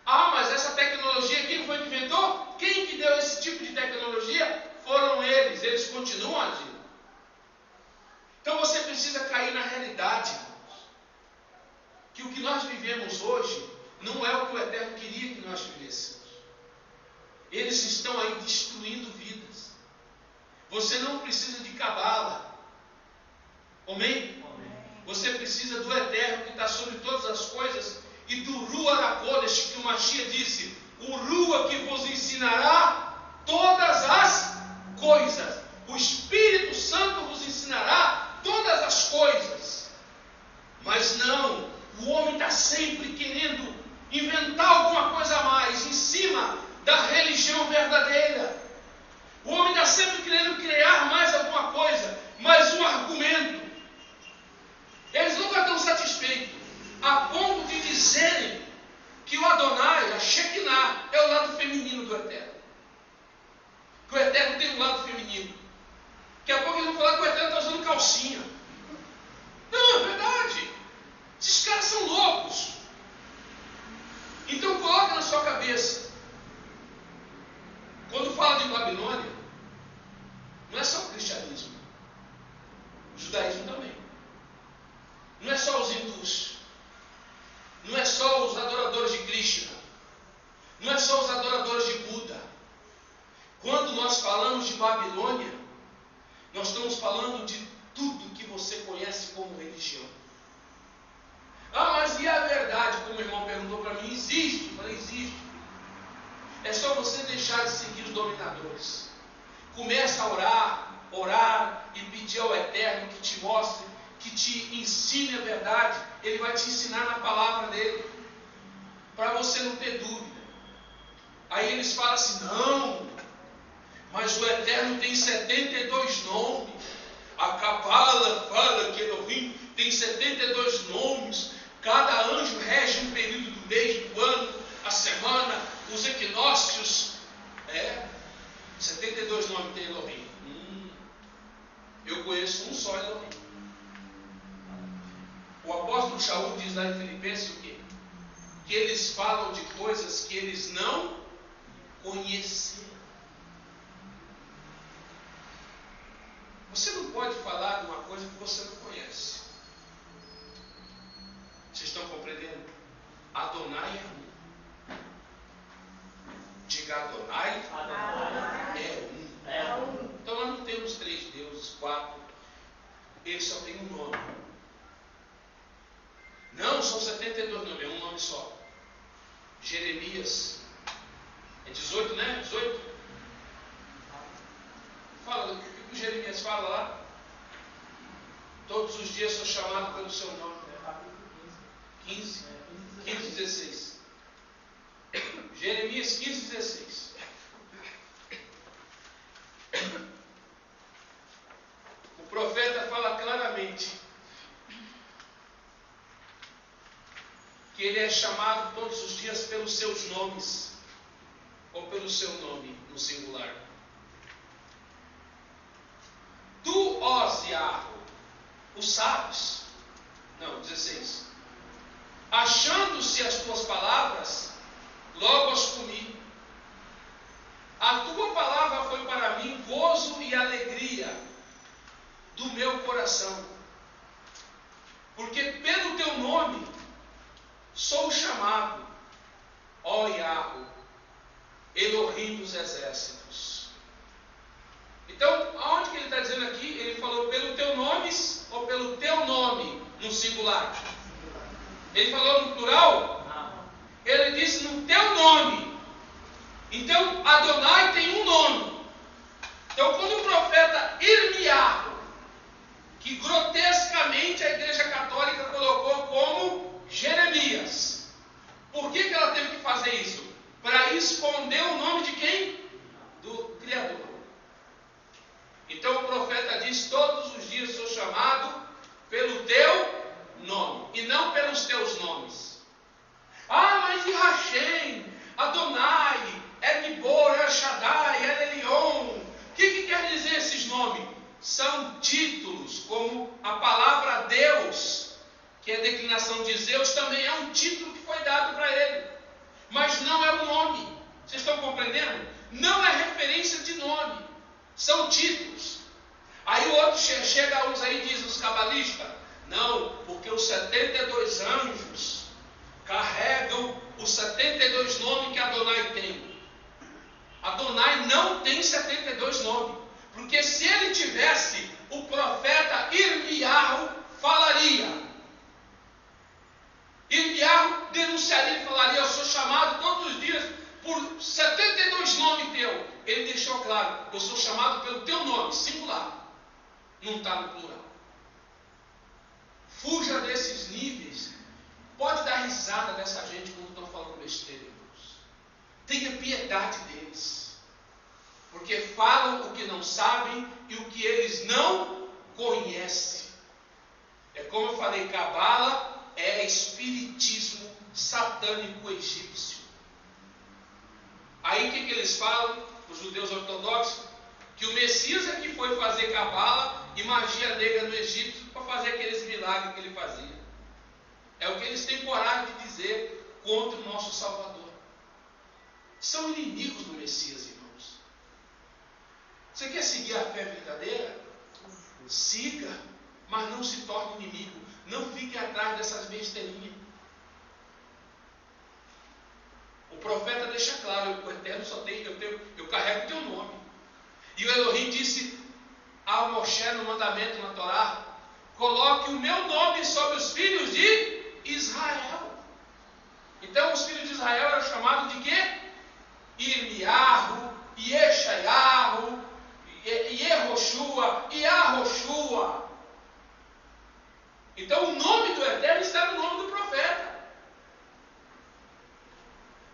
Mas essa tecnologia, quem foi que inventou? Quem que deu esse tipo de tecnologia? Foram eles continuam agindo. Então você precisa cair na realidade, irmãos, que o que nós vivemos hoje não é o que o Eterno queria que nós vivêssemos. Eles estão aí destruindo vidas. Você não precisa de cabala. Amém? Você precisa do Eterno que está sobre todas as coisas e do Ruach HaKodesh, que o Mashiach disse: o Ruach que vos ensinará todas as coisas. O Espírito Santo vos ensinará todas as coisas. Mas não, o homem está sempre querendo inventar alguma coisa a mais em cima da religião verdadeira. O homem está sempre querendo criar mais alguma coisa, mais um argumento. Eles nunca estão satisfeitos, a ponto de dizerem que o Adonai, a Shekinah, Não é só os adoradores de Buda. Quando nós falamos de Babilônia, nós estamos falando de tudo que você conhece como religião. Ah, mas e a verdade? Como o irmão perguntou para mim, existe? Eu falei, existe. É só você deixar de seguir os dominadores. Começa a orar e pedir ao Eterno que te mostre, que te ensine a verdade. Ele vai te ensinar na palavra dele, para você não ter dúvida. Aí eles falam assim, não, mas o Eterno tem 72 nomes. A Cabala fala que Elohim tem 72 nomes. Cada anjo rege um período do mês, do ano, a semana, os equinócios. 72 nomes tem Elohim. Eu conheço um só Elohim. O apóstolo Shaul diz lá em Filipenses o quê? Que eles falam de coisas que eles não conheceram. Você não pode falar de uma coisa que você não conhece. Vocês estão compreendendo? Adonai é um. Diga Adonai, é um. Então nós não temos 3 deuses, 4. Ele só tem um nome. Não, são 72 nomes, é um nome só. Jeremias. É 18, né? 18? Fala, o que o Jeremias fala lá? Todos os dias sou chamado pelo seu nome. 15, 16. Jeremias 15, 16. O profeta fala claramente que ele é chamado todos os dias pelos seus nomes, ou pelo seu nome, no singular. Tu, Osiarro, o sabes? Não, 16. Achando-se as tuas palavras, logo as comi. A tua palavra foi para mim gozo e alegria do meu coração. Porque pelo teu nome sou chamado, ó Yahweh, Elohim dos exércitos. Então, aonde que ele está dizendo aqui? Ele falou pelo teu nome ou pelo teu nome, no singular? Ele falou no plural? Não. Ele disse no teu nome. Então, Adonai tem um nome. Então, quando o profeta Irmiarro, que grotescamente a Igreja Católica colocou como Jeremias, por que ela teve que fazer isso? Para esconder o nome de quem? Do Criador. Então o profeta diz, todos os dias sou chamado pelo teu nome, e não pelos teus nomes. Ah, mas e Hashem, Adonai, El-Gibor, El-Shaddai, El-Elyon, o que quer dizer esses nomes? São títulos, como a palavra Deus, que é a declinação de Zeus, também é um título que foi dado para ele, mas não é o nome. Vocês estão compreendendo? Não é referência de nome, são títulos. Aí o outro chega a uns aí e diz, os cabalistas, não, porque os 72 anjos carregam os 72 nomes que Adonai tem. Adonai não tem 72 nomes, porque se ele tivesse, o profeta Irmiarro falaria. Irmiarro denunciaria e falaria, eu sou chamado todos os dias por 72 nomes teu. Ele deixou claro, eu sou chamado pelo teu nome, singular. Não está no plural. Fuja desses níveis. Pode dar risada dessa gente quando estão falando besteira, irmãos. Tenha piedade deles. Porque falam o que não sabem e o que eles não conhecem. É como eu falei, Cabala é espiritismo satânico egípcio. Aí o que eles falam, os judeus ortodoxos? Que o Messias é que foi fazer cabala e magia negra no Egito para fazer aqueles milagres que ele fazia. É o que eles têm coragem de dizer contra o nosso Salvador. São inimigos do Messias, irmãos. Você quer seguir a fé verdadeira? Siga, mas não se torne inimigo. Não fique atrás dessas besteirinhas. O profeta deixa claro, o Eterno só tem, eu carrego o teu nome. E o Elohim disse a Moshe no mandamento na Torá: coloque o meu nome sobre os filhos de Israel. Então os filhos de Israel eram chamados de quê? Irmiarro, Yeshaiarro, Yehoshua, Yahoshua. Então o nome do Eterno está no nome do profeta.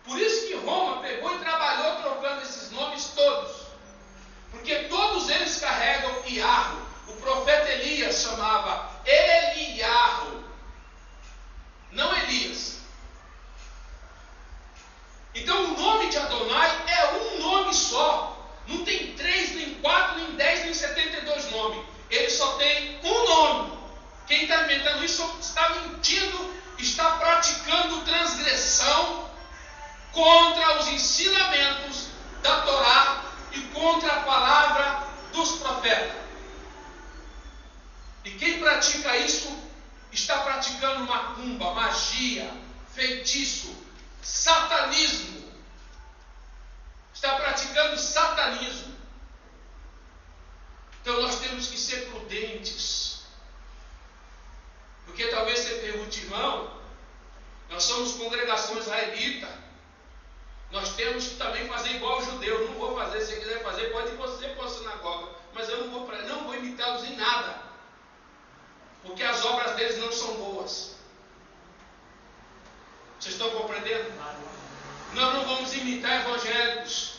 Por isso que Roma pegou e trabalhou trocando esses nomes todos. Porque todos eles carregam Iarro. O profeta Elias chamava Eliarro, não Elias. Então o nome de Adonai é um nome só. Não tem 3, nem 4, nem 10, nem 72 nomes. Ele só tem um nome. Quem está inventando isso está mentindo, está praticando transgressão contra os ensinamentos da Torá e contra a palavra dos profetas. E quem pratica isso está praticando macumba, magia, feitiço, satanismo. Está praticando satanismo. Então nós temos que ser prudentes. Porque talvez você pergunte, irmão, nós somos congregação israelita. Nós temos que também fazer igual o judeu. Não vou fazer, se você quiser fazer, pode ir você para a sinagoga. Mas eu não vou imitá-los em nada. Porque as obras deles não são boas. Vocês estão compreendendo? Nós não vamos imitar evangélicos.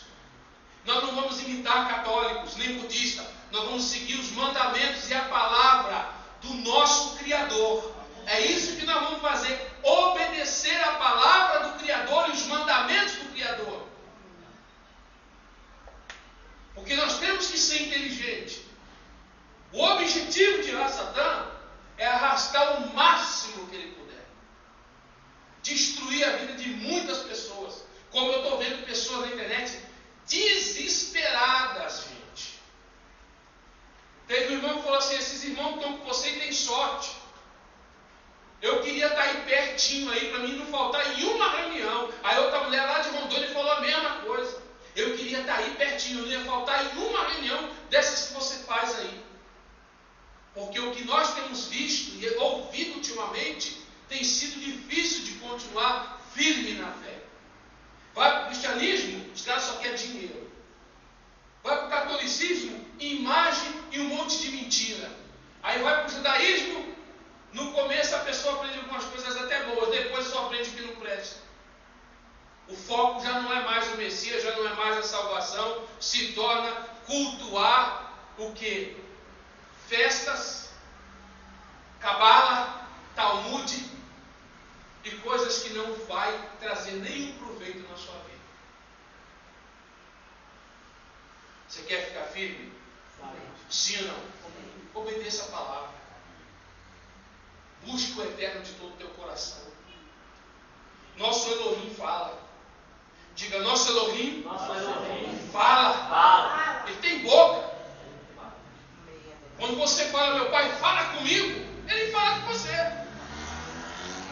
Nós não vamos imitar católicos, nem budistas. Nós vamos seguir os mandamentos e a palavra do nosso Criador. É isso que nós vamos fazer. Obedecer a palavra do Criador e os mandamentos do Criador. Porque nós temos que ser inteligentes. O objetivo de Satã é arrastar o máximo que ele puder. Destruir a vida de muitas pessoas. Como eu estou vendo pessoas na internet desesperadas, gente. Teve um irmão que falou assim: esses irmãos estão com você e têm sorte. Eu queria estar aí pertinho aí, para mim não faltar em uma reunião. Aí outra mulher lá de Rondônia falou a mesma coisa. Eu queria estar aí pertinho, não ia faltar em uma reunião dessas que você faz aí. Porque o que nós temos visto e ouvido ultimamente tem sido difícil de continuar firme na fé. Vai para o cristianismo, os caras só querem dinheiro. Vai para o catolicismo, imagem e um monte de mentira. Aí vai para o judaísmo, no começo a pessoa aprende algumas coisas até boas, depois só aprende que não presta. O foco já não é mais o Messias, já não é mais a salvação, se torna cultuar o quê? Festas, cabala, talmude e coisas que não vai trazer nenhum proveito na sua vida. Você quer ficar firme? Sim ou não? Obedeça a palavra. Busque o Eterno de todo o teu coração. Nosso Elohim fala. Diga, nosso Elohim, fala. Ele tem boca. Quando você fala, meu pai, fala comigo, ele fala com você.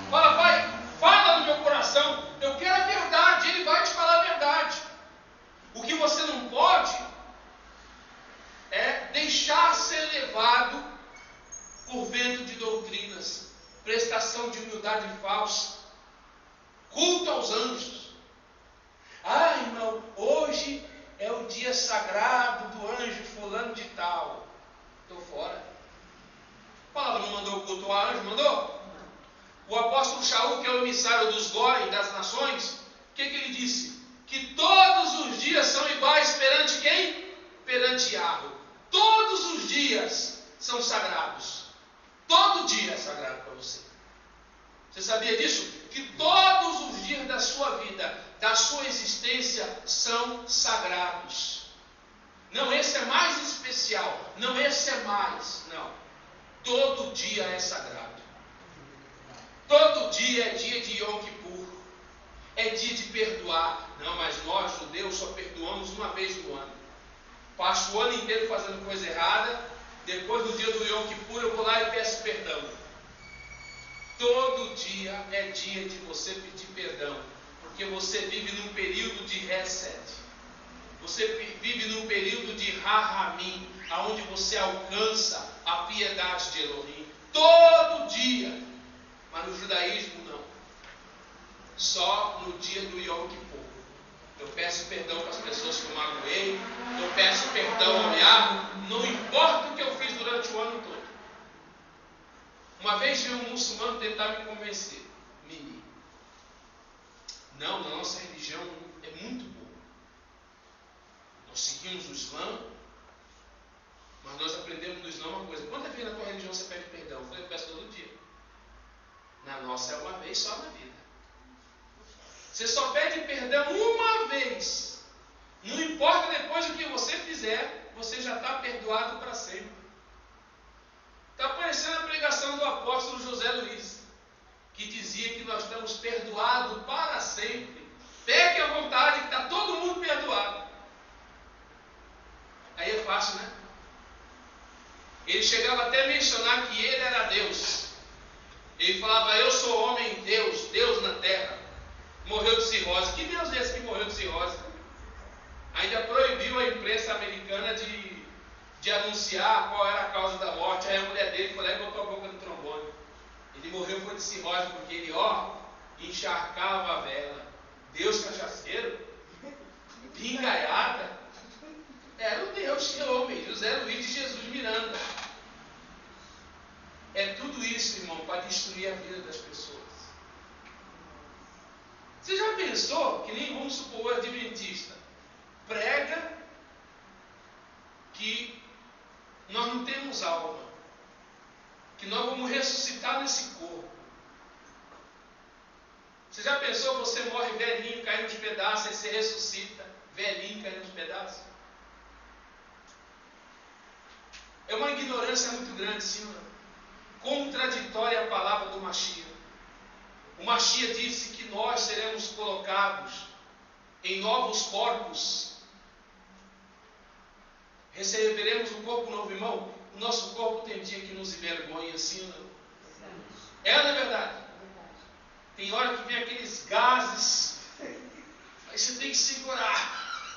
Fala, pai, fala no meu coração. Eu quero a verdade, ele vai te falar a verdade. O que você não pode é deixar ser levado por vento de doutrinas, prestação de humildade falsa, culto aos anjos. Ah, irmão, hoje é o dia sagrado do anjo fulano de tal. Estou fora. A palavra não mandou cultuar anjo, mandou? O apóstolo Shaul, que é o emissário dos Goi, das nações, o que ele disse? Que todos os dias são iguais perante quem? Perante Yahweh. Todos os dias são sagrados. Todo dia é sagrado para você. Você sabia disso? Que todos os dias da sua vida, da sua existência, são sagrados. Não, esse é mais especial. Não, esse é mais. Não. Todo dia é sagrado. Todo dia é dia de Yom Kippur. É dia de perdoar. Não, mas nós, judeus, só perdoamos uma vez no ano. Passo o ano inteiro fazendo coisa errada. Depois do dia do Yom Kippur eu vou lá e peço perdão. Todo dia é dia de você pedir perdão. Porque você vive num período de reset. Você vive num período de rahamim, aonde você alcança a piedade de Elohim todo dia. Mas no judaísmo não. Só no dia do Yom Kippur. Eu peço perdão para as pessoas que eu magoei. Eu peço perdão ao Yahweh. Não importa o que eu fiz durante o ano todo. Uma vez veio um muçulmano tentar me convencer. Mini. Não, na nossa religião é muito boa. Nós seguimos o Islã, mas nós aprendemos no Islã uma coisa. Quantas vezes na tua religião você pede perdão? Eu falei, eu peço todo dia. Na nossa é uma vez só na vida. Você só pede perdão uma vez. Não importa depois do que você fizer, você já está perdoado para sempre. Está parecendo a pregação do apóstolo José Luiz, que dizia que nós estamos perdoados para sempre. Pegue à vontade que está todo mundo perdoado. Aí é fácil, né? Ele chegava até a mencionar que ele era Deus. Ele falava, eu sou homem Deus, Deus na terra. Morreu de cirrose. Que Deus é esse que morreu de cirrose? Ainda proibiu a imprensa americana de anunciar qual era a causa da morte. Aí a mulher dele foi lá e botou a boca no trombone. Ele morreu foi de cirrose porque ele, encharcava a vela. Deus cachaceiro? Pingaiada? Era o Deus que homem, José Luiz de Jesus Miranda. É tudo isso, irmão, para destruir a vida das pessoas. Você já pensou que nem, vamos supor, o adventista prega que nós não temos alma, que nós vamos ressuscitar nesse corpo. Você já pensou, você morre velhinho, caindo de pedaços, aí você ressuscita, velhinho, caindo de pedaços? É uma ignorância muito grande, senhor. Contraditória a palavra do Mashiach. O Mashiach disse que nós seremos colocados em novos corpos. Receberemos um corpo novo, irmão. O nosso corpo tem dia que nos envergonha, assim ou não? É ou não é verdade? Tem hora que vem aqueles gases, aí você tem que segurar.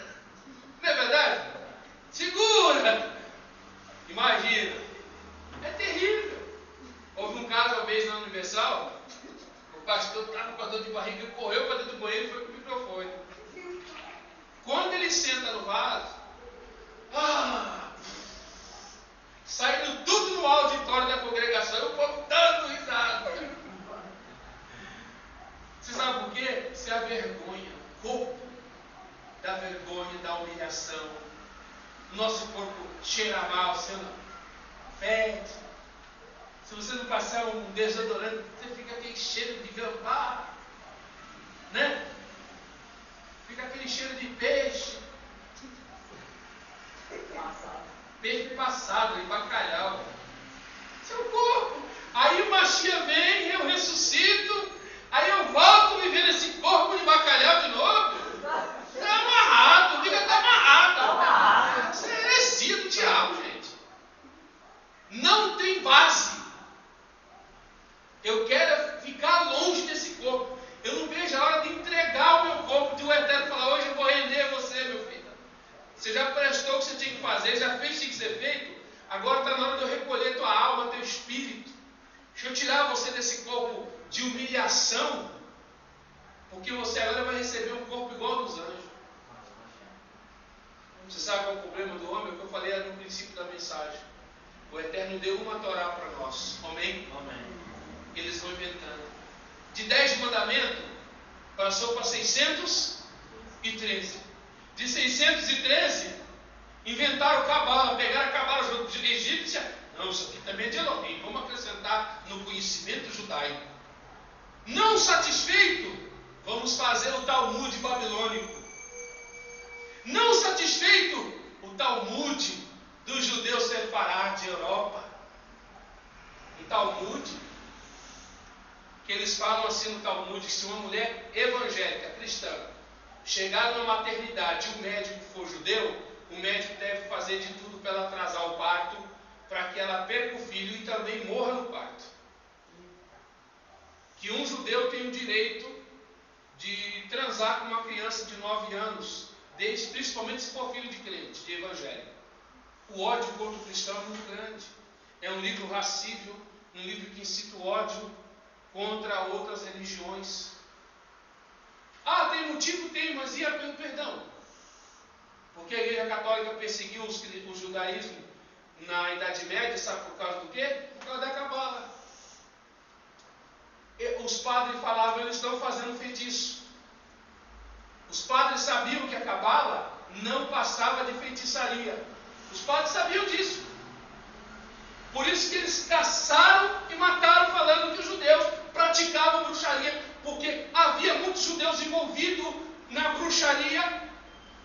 Não é verdade? Segura! Imagina. É terrível. Houve um caso uma vez na Universal, o pastor estava com a dor de barriga, correu para dentro do banheiro e foi com o microfone. Quando ele senta no vaso, saindo tudo no auditório da congregação, eu povo dando risada. Você sabe por quê? Isso é a vergonha, o corpo da vergonha, da humilhação. Nosso corpo cheira mal, você não fede. Se você não passar um desodorante, você fica aquele cheiro de gambá, né? Fica aquele cheiro de peixe. Peixe passado, de bacalhau. Seu corpo. Aí o Mashiach vem, eu ressuscito, aí eu volto a viver nesse corpo de bacalhau de novo. Está amarrado, diga, está amarrado. Isso é heresia do diabo, gente. Não tem base. Eu quero ficar longe desse corpo. Eu não vejo a hora de entregar o meu corpo, de o Eterno falar, hoje eu vou render você, meu filho. Você já prestou o que você tinha que fazer, já fez o que tinha que ser feito, agora está na hora de eu recolher tua alma, teu espírito. Deixa eu tirar você desse corpo de humilhação, porque você agora vai receber um corpo igual ao dos anjos. Você sabe qual é o problema do homem? O que eu falei no princípio da mensagem. O Eterno deu uma Torá para nós. Amém? Amém. Eles vão inventando. De 10 mandamentos, passou para 613. De 613, inventaram cabala, pegaram a cabala de egípcia. Não, isso aqui também é de Elohim. Vamos acrescentar no conhecimento judaico. Não satisfeito, vamos fazer o Talmud babilônico. Não satisfeito, o Talmud dos judeus separados de Europa. O Talmud, que eles falam assim no Talmud, que se uma mulher evangélica, cristã, chegar numa maternidade e o médico for judeu, o médico deve fazer de tudo para ela atrasar o parto, para que ela perca o filho e também morra no parto. Que um judeu tem o direito de transar com uma criança de 9 anos, principalmente se for filho de crente, de evangélico. O ódio contra o cristão é muito grande. É um livro racível, um livro que incita o ódio contra outras religiões. Ah, tem motivo? Tem, mas e pelo perdão? Porque a Igreja Católica perseguiu o judaísmo na Idade Média, sabe por causa do quê? Por causa da cabala. Os padres falavam, eles estão fazendo feitiço. Os padres sabiam que a cabala não passava de feitiçaria. Os padres sabiam disso. Por isso que eles caçaram e mataram, falando que os judeus praticavam bruxaria, porque havia muitos judeus envolvidos na bruxaria,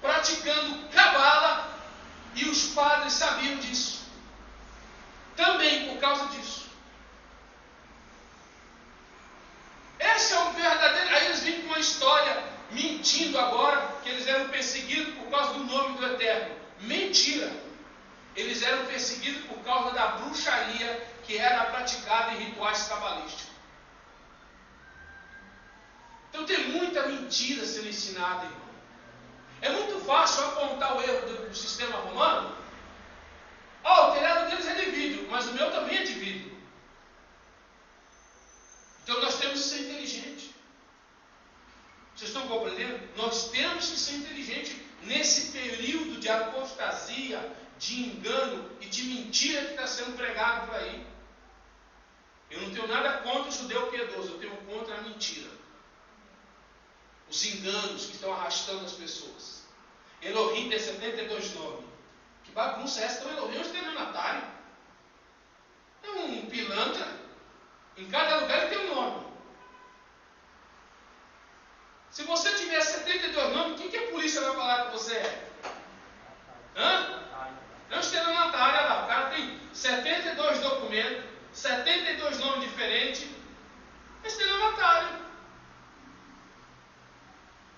praticando cabala, e os padres sabiam disso. Também por causa disso. Esse é um verdadeiro. Aí eles vêm com uma história mentindo agora que eles eram perseguidos por causa do nome do Eterno. Mentira! Eles eram perseguidos por causa da bruxaria que era praticada em rituais cabalísticos. Então tem muita mentira sendo ensinada, irmão. É muito fácil apontar o erro do sistema romano. O telhado deles é de vidro, mas o meu também é de vidro. Então nós temos que ser inteligentes. Vocês estão compreendendo? Nós temos que ser inteligentes nesse período de apostasia, de engano e de mentira que está sendo pregado por aí. Eu não tenho nada contra o judeu piedoso, eu tenho contra a mentira. Os enganos que estão arrastando as pessoas. Elohim tem 72 nomes. Que bagunça é essa? Então Elohim é um estelionatário. É um pilantra. Em cada lugar ele tem um nome. Se você tiver 72 nomes, o que a polícia vai falar que você é? É um estelionatário, olha lá. O cara tem 72 documentos, 72 nomes diferentes. É estelionatário.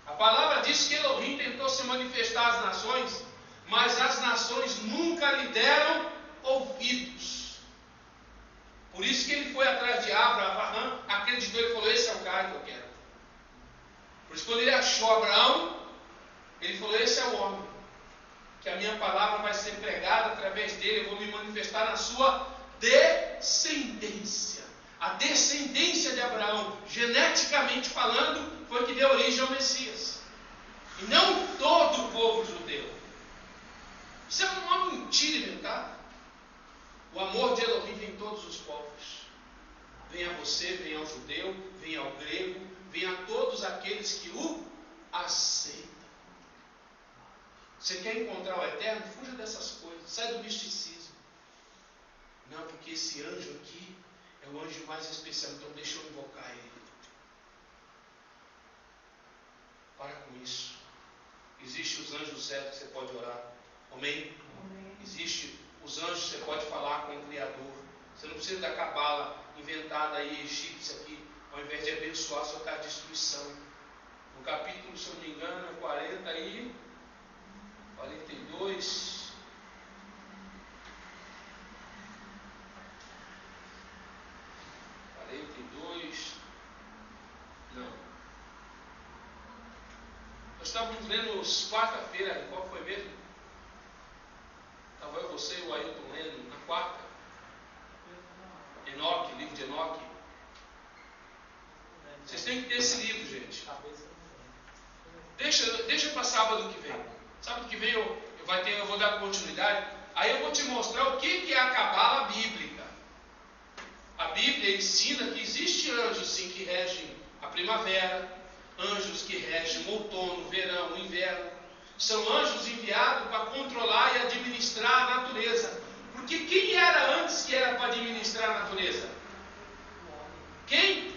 A palavra diz que Elohim tentou se manifestar às nações, mas as nações nunca lhe deram ouvidos. Por isso que ele foi atrás de Abraão, acreditou, ele falou, esse é o cara que eu quero. Por isso quando ele achou Abraão, ele falou, esse é o homem, que a minha palavra vai ser pregada através dele, eu vou me manifestar na sua descendência. A descendência de Abraão, geneticamente falando, foi que deu origem ao Messias. E não todo o povo judeu. Isso é uma mentira inventada. O amor de Elohim vem em todos os povos. Vem a você, vem ao judeu, vem ao grego, vem a todos aqueles que o aceitam. Você quer encontrar o Eterno? Fuja dessas coisas. Sai do misticismo. Não, porque esse anjo aqui é o anjo mais especial, então deixa eu invocar ele. Para com isso. Existem os anjos certos que você pode orar. Amém? Amém. Existem os anjos que você pode falar com o Criador. Você não precisa da cabala inventada aí, egípcia aqui, ao invés de abençoar, só está a destruição. No capítulo, se eu não me engano, é 40 e 42. Não. Nós estávamos lendo quarta-feira, qual foi mesmo? Estava eu, você e o Ailton lendo na quarta. Enoque, livro de Enoque. Vocês têm que ter esse livro, gente. Deixa para sábado que vem. Sábado que vem eu vou dar continuidade. Aí eu vou te mostrar o que é a cabala bíblica. A Bíblia ensina que existem anjos sim que regem a primavera, anjos que regem o outono, o verão, o inverno. São anjos enviados para controlar e administrar a natureza. Porque quem era antes que era para administrar a natureza? Quem?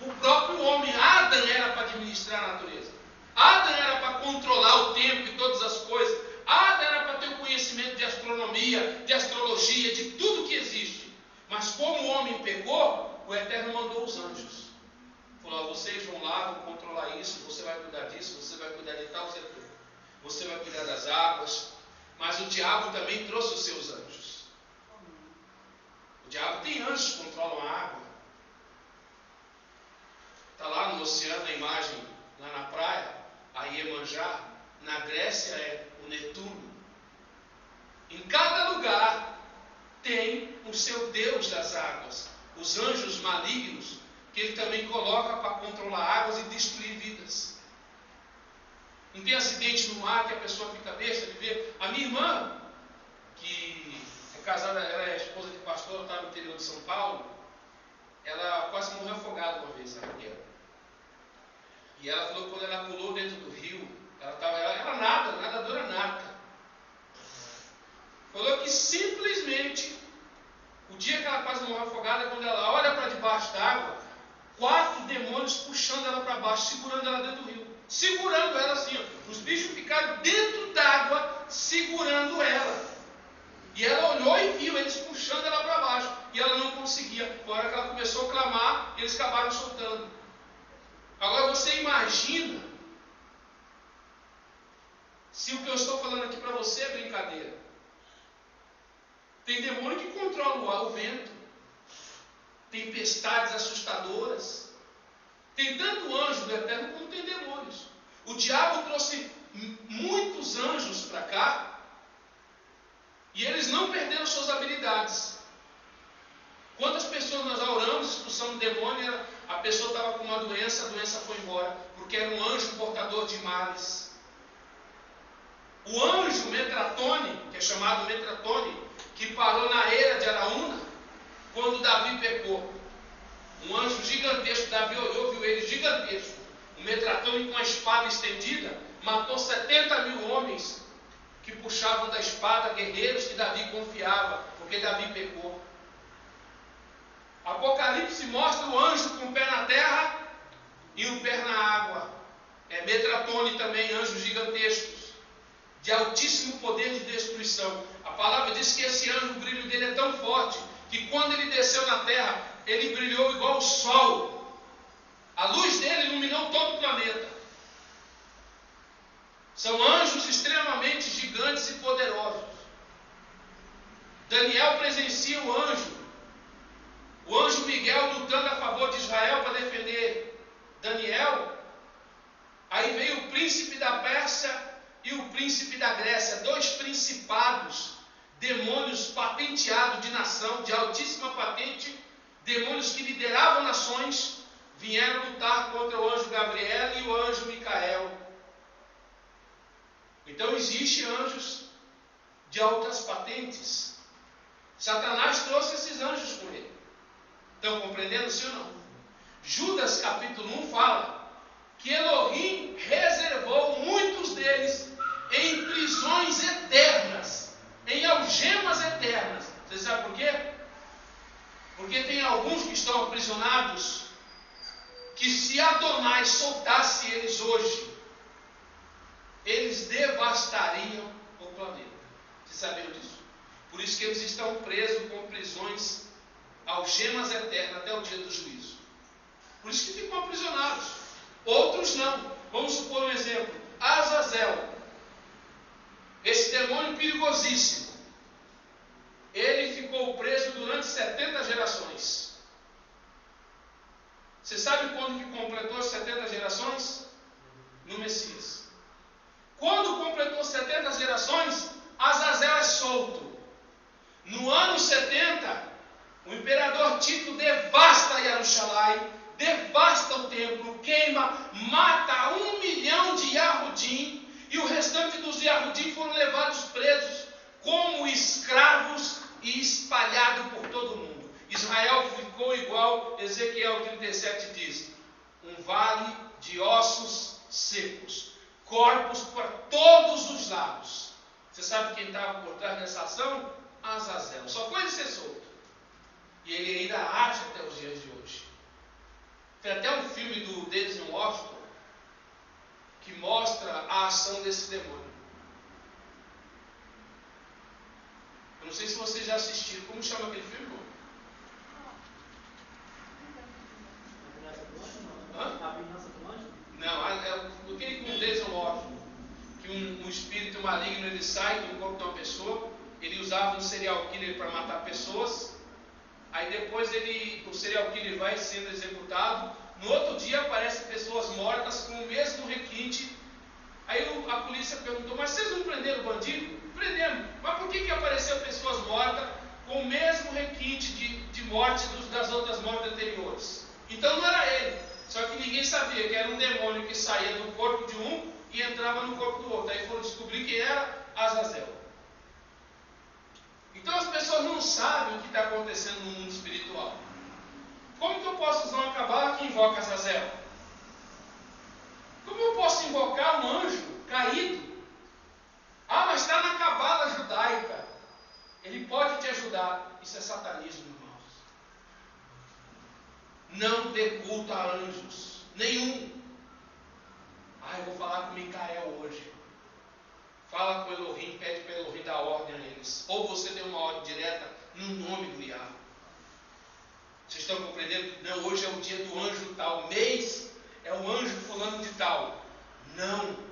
O próprio homem. Adão era para administrar a natureza. Adão era para controlar o tempo e todas as coisas. Adão era para ter o conhecimento de astronomia, de astrologia, de tudo que existe. Mas como o homem pecou, o Eterno mandou os anjos. Falou, vocês vão lá, vão controlar isso, você vai cuidar disso, você vai cuidar de tal setor. Você vai cuidar das águas. Mas o diabo também trouxe os seus anjos. O diabo tem anjos que controlam a água. Está lá no oceano a imagem, lá na praia, a Iemanjá. Na Grécia é o Netuno. Em cada lugar tem o seu Deus das águas, os anjos malignos, que ele também coloca para controlar águas e destruir vidas. Não tem acidente no mar que a pessoa fica besta de ver. A minha irmã, que é casada, ela é esposa de pastor, ela está no interior de São Paulo, ela quase morreu afogada uma vez, sabe? E ela falou que quando ela pulou dentro do rio, ela era nadadora nata. Falou que simplesmente, o dia que ela quase morreu afogada, quando ela olha para debaixo d'água, 4 demônios puxando ela para baixo, segurando ela dentro do rio. Segurando ela assim, ó. Os bichos ficaram dentro d'água, segurando ela. E ela olhou e viu eles puxando ela para baixo. E ela não conseguia. Na hora que ela começou a clamar, eles acabaram soltando. Agora você imagina se o que eu estou falando aqui para você é brincadeira. Tem demônio que controla o vento. Tempestades assustadoras. Tem tanto anjo do eterno como tem demônios. O diabo trouxe muitos anjos para cá e eles não perderam suas habilidades. Quantas pessoas nós oramos, expulsão do demônio, a pessoa estava com uma doença, a doença foi embora, porque era um anjo portador de males. O anjo Metratone, que é chamado Metratone, que parou na eira de Araúna, quando Davi pecou. Um anjo gigantesco, Davi olhou, viu ele gigantesco. Um Metratone com a espada estendida, matou 70.000 homens que puxavam da espada, guerreiros que Davi confiava, porque Davi pecou. Apocalipse mostra o anjo com o pé na terra e o pé na água. É Metratone também, anjos gigantescos, de altíssimo poder de destruição. A palavra diz que esse anjo, o brilho dele é tão forte, que quando ele desceu na terra, ele brilhou igual o sol. A luz dele iluminou todo o planeta. São anjos extremamente gigantes e poderosos. Daniel presencia o anjo Miguel lutando a favor de Israel para defender Daniel. Aí veio o príncipe da Pérsia e o príncipe da Grécia, 2 principados, demônios patenteados de nação, de altíssima patente, demônios que lideravam nações, vieram lutar contra o anjo Gabriel e o anjo Micael. Então existem anjos de altas patentes. Satanás trouxe esses anjos com ele. Estão compreendendo, sim ou não? Judas capítulo 1 fala que Elohim reservou muitos deles em prisões eternas, em algemas eternas. Você sabe por quê? Porque tem alguns que estão aprisionados, que se Adonai soltasse eles hoje, eles devastariam o planeta. Vocês sabiam disso? Por isso que eles estão presos com prisões, algemas eternas até o dia do juízo. Por isso que ficam aprisionados. Outros não. Vamos supor um exemplo. Azazel, esse demônio perigosíssimo, ele ficou preso durante 70 gerações. Você sabe quando que completou as 70 gerações? No Messias. Quando completou 70 gerações, Azazel é solto. No ano 70, o imperador Tito devasta Jerusalém, devasta o templo, queima, mata 1 milhão de Yahudim, e o restante dos Yahudim foram levados presos como escravos e espalhados por todo o mundo. Israel ficou igual, Ezequiel 37 diz, um vale de ossos secos, corpos para todos os lados. Você sabe quem estava por trás dessa ação? Azazel. Só foi ele ser solto. E ele ainda age até os dias de hoje. Tem até um filme do Denzel Washington que mostra a ação desse demônio. Eu não sei se vocês já assistiram. Como chama aquele filme, irmão? Não, é aquele com o Denzel Washington, que um espírito maligno ele sai do corpo de uma pessoa. Ele usava um serial killer para matar pessoas. Aí depois o serial killer vai sendo executado. No outro dia aparecem pessoas mortas com o mesmo requinte. Aí a polícia perguntou, mas vocês não prenderam o bandido? Prendemos. Mas por que apareceu pessoas mortas com o mesmo requinte de morte das outras mortes anteriores? Então não era ele. Só que ninguém sabia que era um demônio que saía do corpo de um e entrava no corpo do outro. Aí foram descobrir quem era Azazel. Então as pessoas não sabem o que está acontecendo no mundo espiritual. Como que eu posso usar uma cabala que invoca Azazel? Como eu posso invocar um anjo caído? Ah, mas está na cabala judaica. Ele pode te ajudar. Isso é satanismo, irmãos. Não dê culto a anjos. Nenhum. Ah, eu vou falar com Micael hoje. Fala com Elohim, pede para Elohim dar ordem a eles. Ou você dê uma ordem direta no nome do Yahweh. Vocês estão compreendendo? Não, hoje é o dia do anjo tal. Mês é o anjo fulano de tal. Não.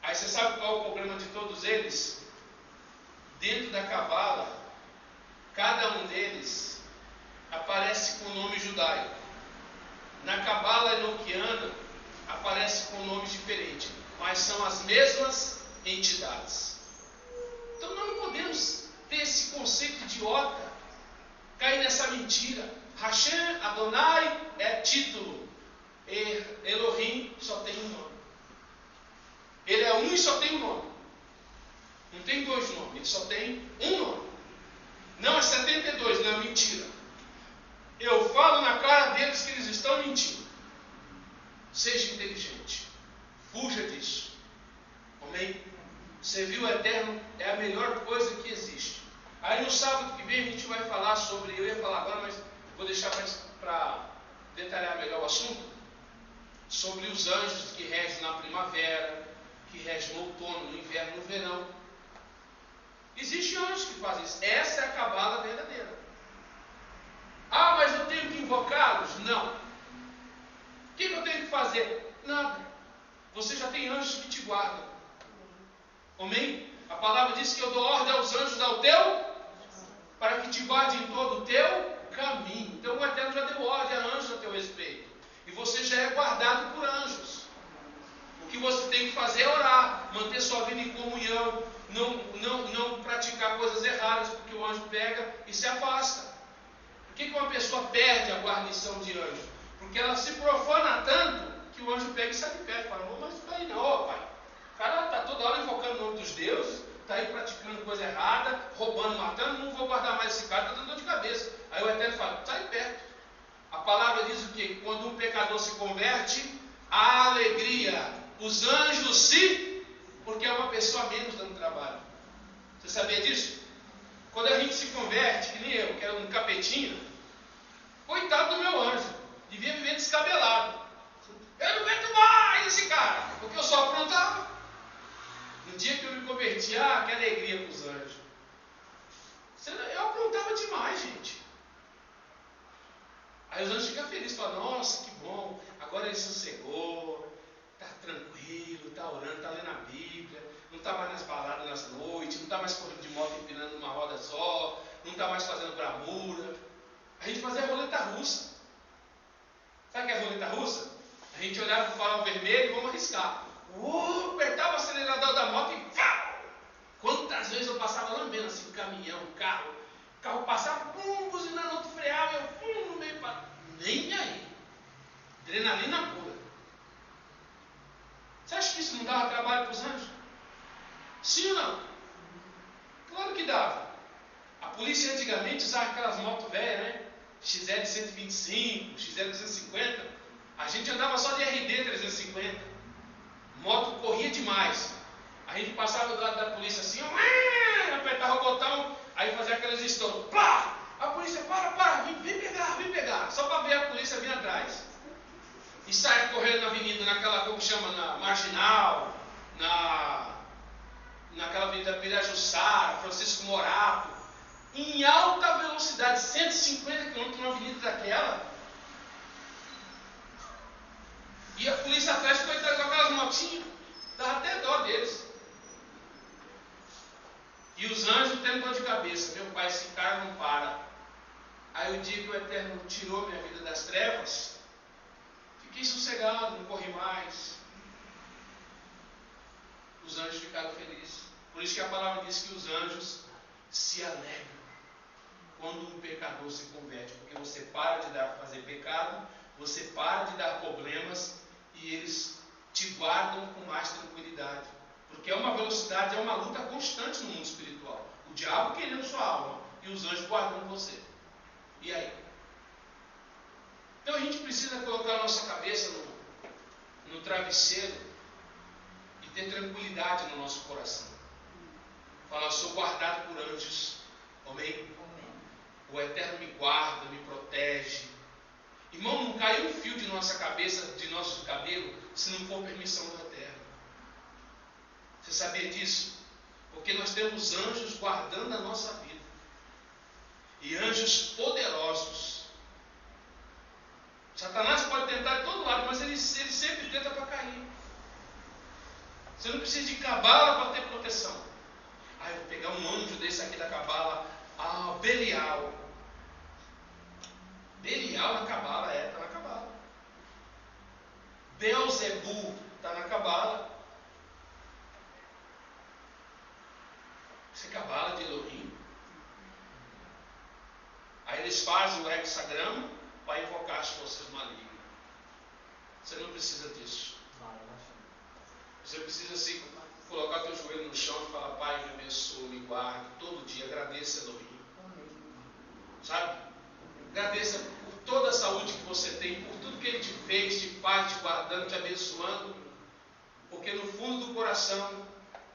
Aí você sabe qual é o problema de todos eles? Dentro da cabala, cada um deles aparece com nome judaico. Na cabala enoquiana, aparece com nomes diferentes, mas são as mesmas entidades. Então nós não podemos ter esse conceito idiota, cair nessa mentira. Hashem, Adonai é título. Elohim só tem um nome. Ele é um e só tem um nome. Não tem dois nomes, ele só tem um nome. Não é 72, não é mentira. Eu falo na cara deles que eles estão mentindo. Seja inteligente. Fuja disso. Amém? Servir o Eterno é a melhor coisa que existe. Aí no sábado que vem a gente vai falar sobre, eu ia falar agora, mas vou deixar para detalhar melhor o assunto, sobre os anjos que regem na primavera, que regem no outono, no inverno, no verão. Existem anjos que fazem isso. Essa é a cabala verdadeira. Ah, mas eu tenho que invocá-los? Não. O que eu tenho que fazer? Nada. Você já tem anjos que te guardam. Amém? A palavra diz que eu dou ordem aos anjos ao teu, para que te guardem em todo o teu caminho. Então o Eterno já deu ordem a anjos a teu respeito. E você já é guardado por anjos. O que você tem que fazer é orar, manter sua vida em comunhão, não praticar coisas erradas, porque o anjo pega e se afasta. Por que uma pessoa perde a guarnição de anjo? Porque ela se profana tanto que o anjo pega e sai de perto. Fala, mas não está aí não, pai. O cara está toda hora invocando o nome dos deuses, está aí praticando coisa errada, roubando, matando, não vou guardar mais esse cara, está dando dor de cabeça. Aí o Eterno fala, sai perto. A palavra diz o quê? Quando um pecador se converte, há alegria. Os anjos porque é uma pessoa menos dando trabalho. Você sabia disso? Quando a gente se converte, que nem eu, que era um capetinha, coitado do meu anjo, devia viver descabelado. Eu não aguento mais esse cara, porque eu só aprontava. No dia que eu me converti, que alegria para os anjos. Eu aprontava demais, gente. Aí os anjos ficam felizes, falam, nossa, que bom, agora ele sossegou, está tranquilo, está orando, está lendo a Bíblia, não está mais nas baladas nas noites, não está mais correndo de moto empinando uma roda só, não está mais fazendo bravura. A gente fazia a roleta russa. Sabe o que é a roleta russa? A gente olhava para o farol vermelho e vamos arriscar. Apertava o acelerador da moto e pau! Quantas vezes eu passava lambendo assim, caminhão, carro passava, buzinando, outro freava, eu no meio, nem aí. Adrenalina pura. Você acha que isso não dava trabalho para os anjos? Sim ou não? Claro que dava. A polícia antigamente usava aquelas motos velhas, né? XL 125, XL 250. A gente andava só de RD 350. Moto corria demais. A gente passava do lado da polícia assim, apertava o botão, aí fazia aqueles estouros. Plá! A polícia, para, vem pegar. Só para ver a polícia vir atrás. E saia correndo na avenida, naquela, como chama, na Marginal, naquela avenida Pirajussara, Francisco Morato, em alta velocidade, 150 km numa avenida daquela. E a polícia atrás, coitada, com aquelas motinhas, dava até dó deles. E os anjos tendo dor de cabeça, meu pai, esse cara não para. Aí o dia que o Eterno tirou minha vida das trevas, Fiquei sossegado, não corri mais. Os anjos ficaram felizes. Por isso que a palavra diz que os anjos se alegram quando um pecador se converte. Porque você para de fazer pecado, você para de dar problemas e eles te guardam com mais tranquilidade. Porque é uma velocidade, é uma luta constante no mundo espiritual. O diabo querendo sua alma e os anjos guardando você. E aí? Então a gente precisa colocar a nossa cabeça no travesseiro e ter tranquilidade no nosso coração. Falar, eu sou guardado por anjos. Amém? O Eterno me guarda, me protege. Irmão, não cai um fio de nossa cabeça, de nosso cabelo, se não for permissão do Eterno. Você sabia disso? Porque nós temos anjos guardando a nossa vida. E anjos poderosos. Satanás pode tentar de todo lado, mas ele sempre tenta para cair. Você não precisa de cabala para ter proteção. Eu vou pegar um anjo desse aqui da cabala. Belial. Belial na cabala, está na cabala. Beelzebu está na cabala. Isso é cabala de Elohim. Aí eles fazem o hexagrama para invocar as forças malignas. Você não precisa disso. Você precisa assim, colocar teu joelho no chão e falar, Pai, me abençoe, me guarde. Todo dia agradeça Elohim. Sabe? Agradeça por toda a saúde que você tem, por tudo que Ele te fez, te faz, te guardando, te abençoando. Porque no fundo do coração,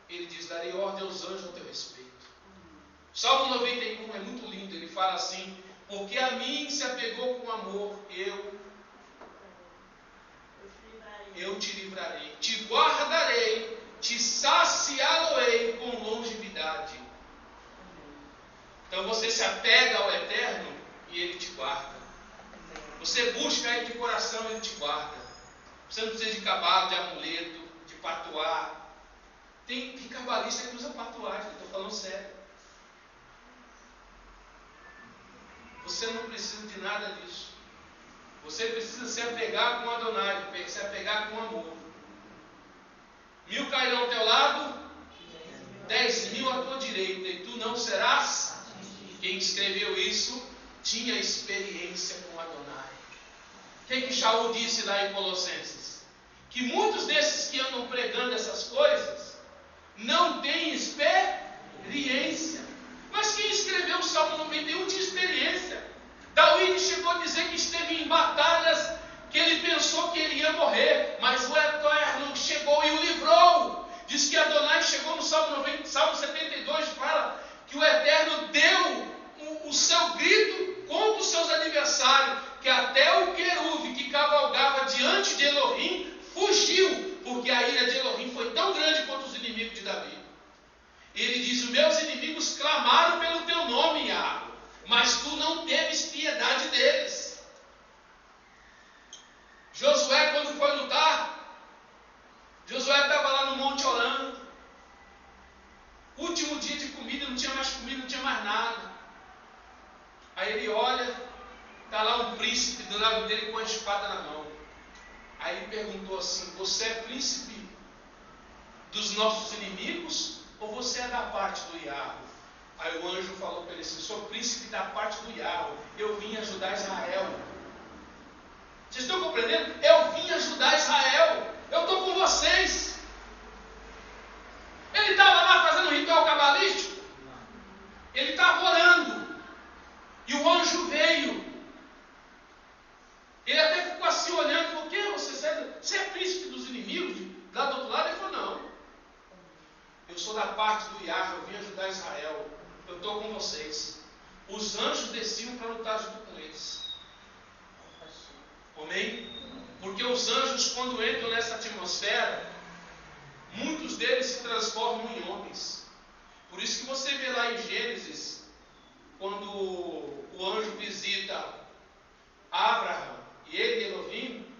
Ele diz, darei ordem aos anjos ao teu respeito. Salmo 91 é muito lindo, ele fala assim, porque a mim se apegou com amor, eu te livrarei, te guardarei, te saciá-lo-ei com longevidade. Então você se apega ao Eterno e Ele te guarda. Você busca Ele de coração, Ele te guarda. Você não precisa de cavalo, de amuleto, de patuá. Tem cabalista que usa patuá, estou falando sério. Você não precisa de nada disso. Você precisa se apegar com Adonai, se apegar com amor. 1000 cairão ao teu lado, 10.000 à tua direita, e tu não serás. Quem escreveu isso tinha experiência com Adonai. O que Shaul disse lá em Colossenses? Que muitos desses que andam pregando essas coisas não têm experiência. Mas quem escreveu o Salmo 91 tinha experiência. Davi chegou a dizer que esteve em batalhas que ele pensou que ele ia morrer, mas o Eterno chegou e o livrou. Diz que Adonai chegou no Salmo 72, fala que o Eterno deu o seu grito contra os seus adversários, que até o querube que cavalgava diante de Elohim fugiu, porque a ira de Elohim foi tão grande quanto os inimigos de Davi. Ele diz, os meus inimigos clamaram pelo teu nome, Yahweh, mas tu não teves piedade deles. Josué, quando foi lutar, Josué estava lá no Monte orando. Último dia de comida, não tinha mais comida, não tinha mais nada. Aí ele olha, está lá um príncipe do lado dele com a espada na mão. Aí ele perguntou assim, você é príncipe dos nossos inimigos? Ou você é da parte do Yahweh? Aí o anjo falou para ele assim, sou príncipe da parte do Yahweh, eu vim ajudar Israel. Vocês estão compreendendo? Eu vim ajudar Israel, eu estou com vocês. Ele estava lá fazendo um ritual cabalístico, ele estava orando, e o anjo veio. Ele até ficou assim olhando, falou, o que? Você é príncipe dos inimigos? Lá do outro lado, ele falou, não. Eu sou da parte do Yahweh, eu vim ajudar Israel. Eu estou com vocês. Os anjos desciam para lutar junto com eles. Amém? Porque os anjos, quando entram nessa atmosfera, muitos deles se transformam em homens. Por isso que você vê lá em Gênesis, quando o anjo visita Abraham e ele e Elohim,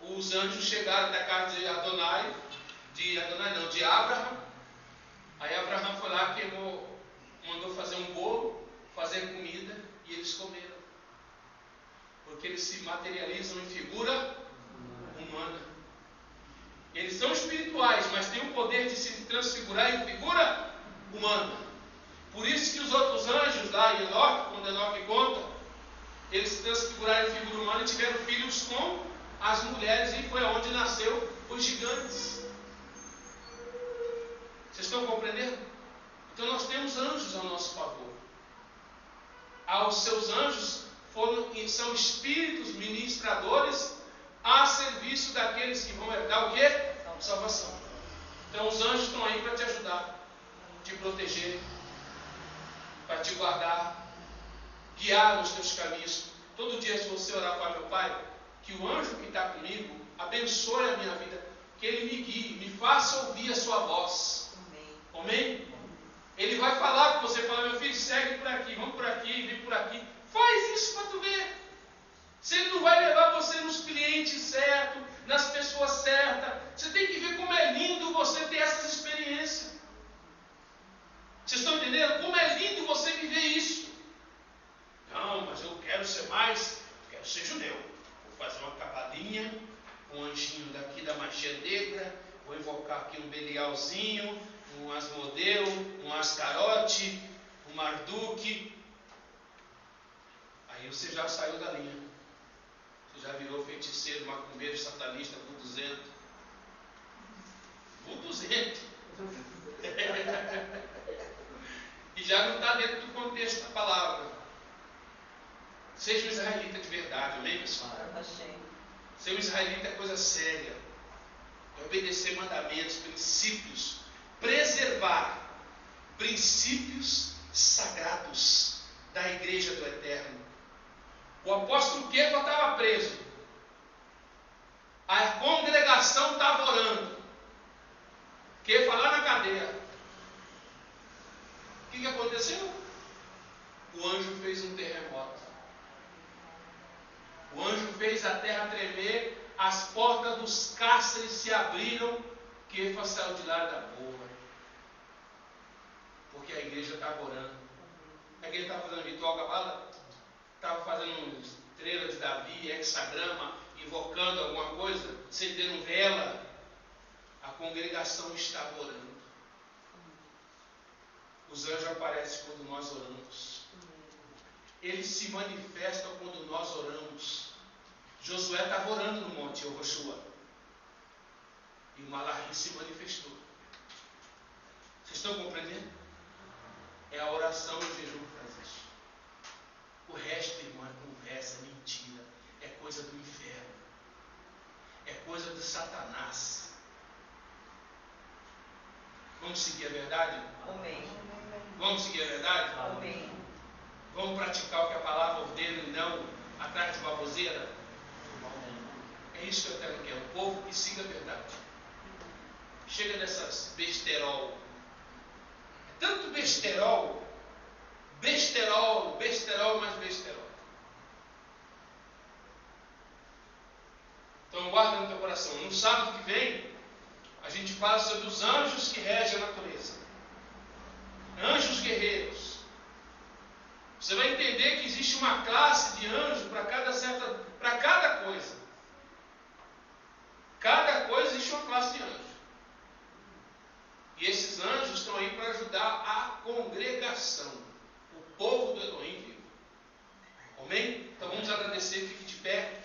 os anjos chegaram da casa de de Abraham. Aí Abraham foi lá, queimou, mandou fazer um bolo, fazer comida, e eles comeram. Porque eles se materializam em figura humana. Eles são espirituais, mas têm o poder de se transfigurar em figura humana. Por isso que os outros anjos lá em Enoque, quando Enoque conta, eles se transfiguraram em figura humana e tiveram filhos com as mulheres, e foi onde nasceu os gigantes. Vocês estão compreendendo? Então nós temos anjos ao nosso favor. Os seus anjos são espíritos ministradores a serviço daqueles que vão herdar o quê? Salvação. Então os anjos estão aí para te ajudar, te proteger, para te guardar, guiar nos teus caminhos. Todo dia, se você orar para meu Pai, que o anjo que está comigo abençoe a minha vida, que ele me guie, me faça ouvir a sua voz. Amém? Ele vai falar com você, falar: meu filho, segue por aqui, vamos por aqui, vem por aqui. Faz isso para tu ver. Se ele não vai levar você nos clientes certos, nas pessoas certas. Você tem que ver como é lindo você ter essas experiências. Vocês estão entendendo? Como é lindo você viver isso. Não, mas eu quero ser quero ser judeu. Vou fazer uma capadinha, um anjinho daqui da magia negra, vou invocar aqui um Belialzinho, um Asmodeu, um Ascarote, um Marduk. Aí você já saiu da linha. Você já virou feiticeiro, macumbeiro, satanista, vuduzento. Vuduzento. E já não está dentro do contexto da palavra. Seja um israelita de verdade, amém, pessoal? Ser um israelita é coisa séria. É obedecer mandamentos, princípios, preservar princípios sagrados da igreja do Eterno. O apóstolo Kefa estava preso. A congregação estava orando. Kefa lá na cadeia. O que aconteceu? O anjo fez um terremoto. O anjo fez a terra tremer, as portas dos cárceres se abriram, Kefa saiu de lá da boa. Porque a igreja estava orando. A igreja estava fazendo ritual cabala, estava fazendo estrela de Davi, hexagrama, invocando alguma coisa, acendendo vela. A congregação estava orando. Os anjos aparecem quando nós oramos. Eles se manifestam quando nós oramos. Josué estava orando no monte Yoshua. E o Malachi se manifestou. Vocês estão compreendendo? É a oração e o jejum que faz isso. O resto, irmão, é conversa, é mentira. É coisa do inferno. É coisa de Satanás. Vamos seguir a verdade? Amém. Vamos seguir a verdade? Amém. Vamos praticar o que a palavra ordena e não atrás de baboseira? É isso que eu quero que é um povo que siga a verdade. Chega dessas besterol. É tanto besterol, mais besterol. Então guarda no teu coração. No sábado que vem, a gente fala sobre os anjos que regem a natureza. Anjos guerreiros. Você vai entender que existe uma classe de anjo para cada coisa. Cada coisa existe uma classe de anjo. E esses anjos estão aí para ajudar a congregação, o povo do Elohim vivo. Amém? Então vamos agradecer, fique de pé.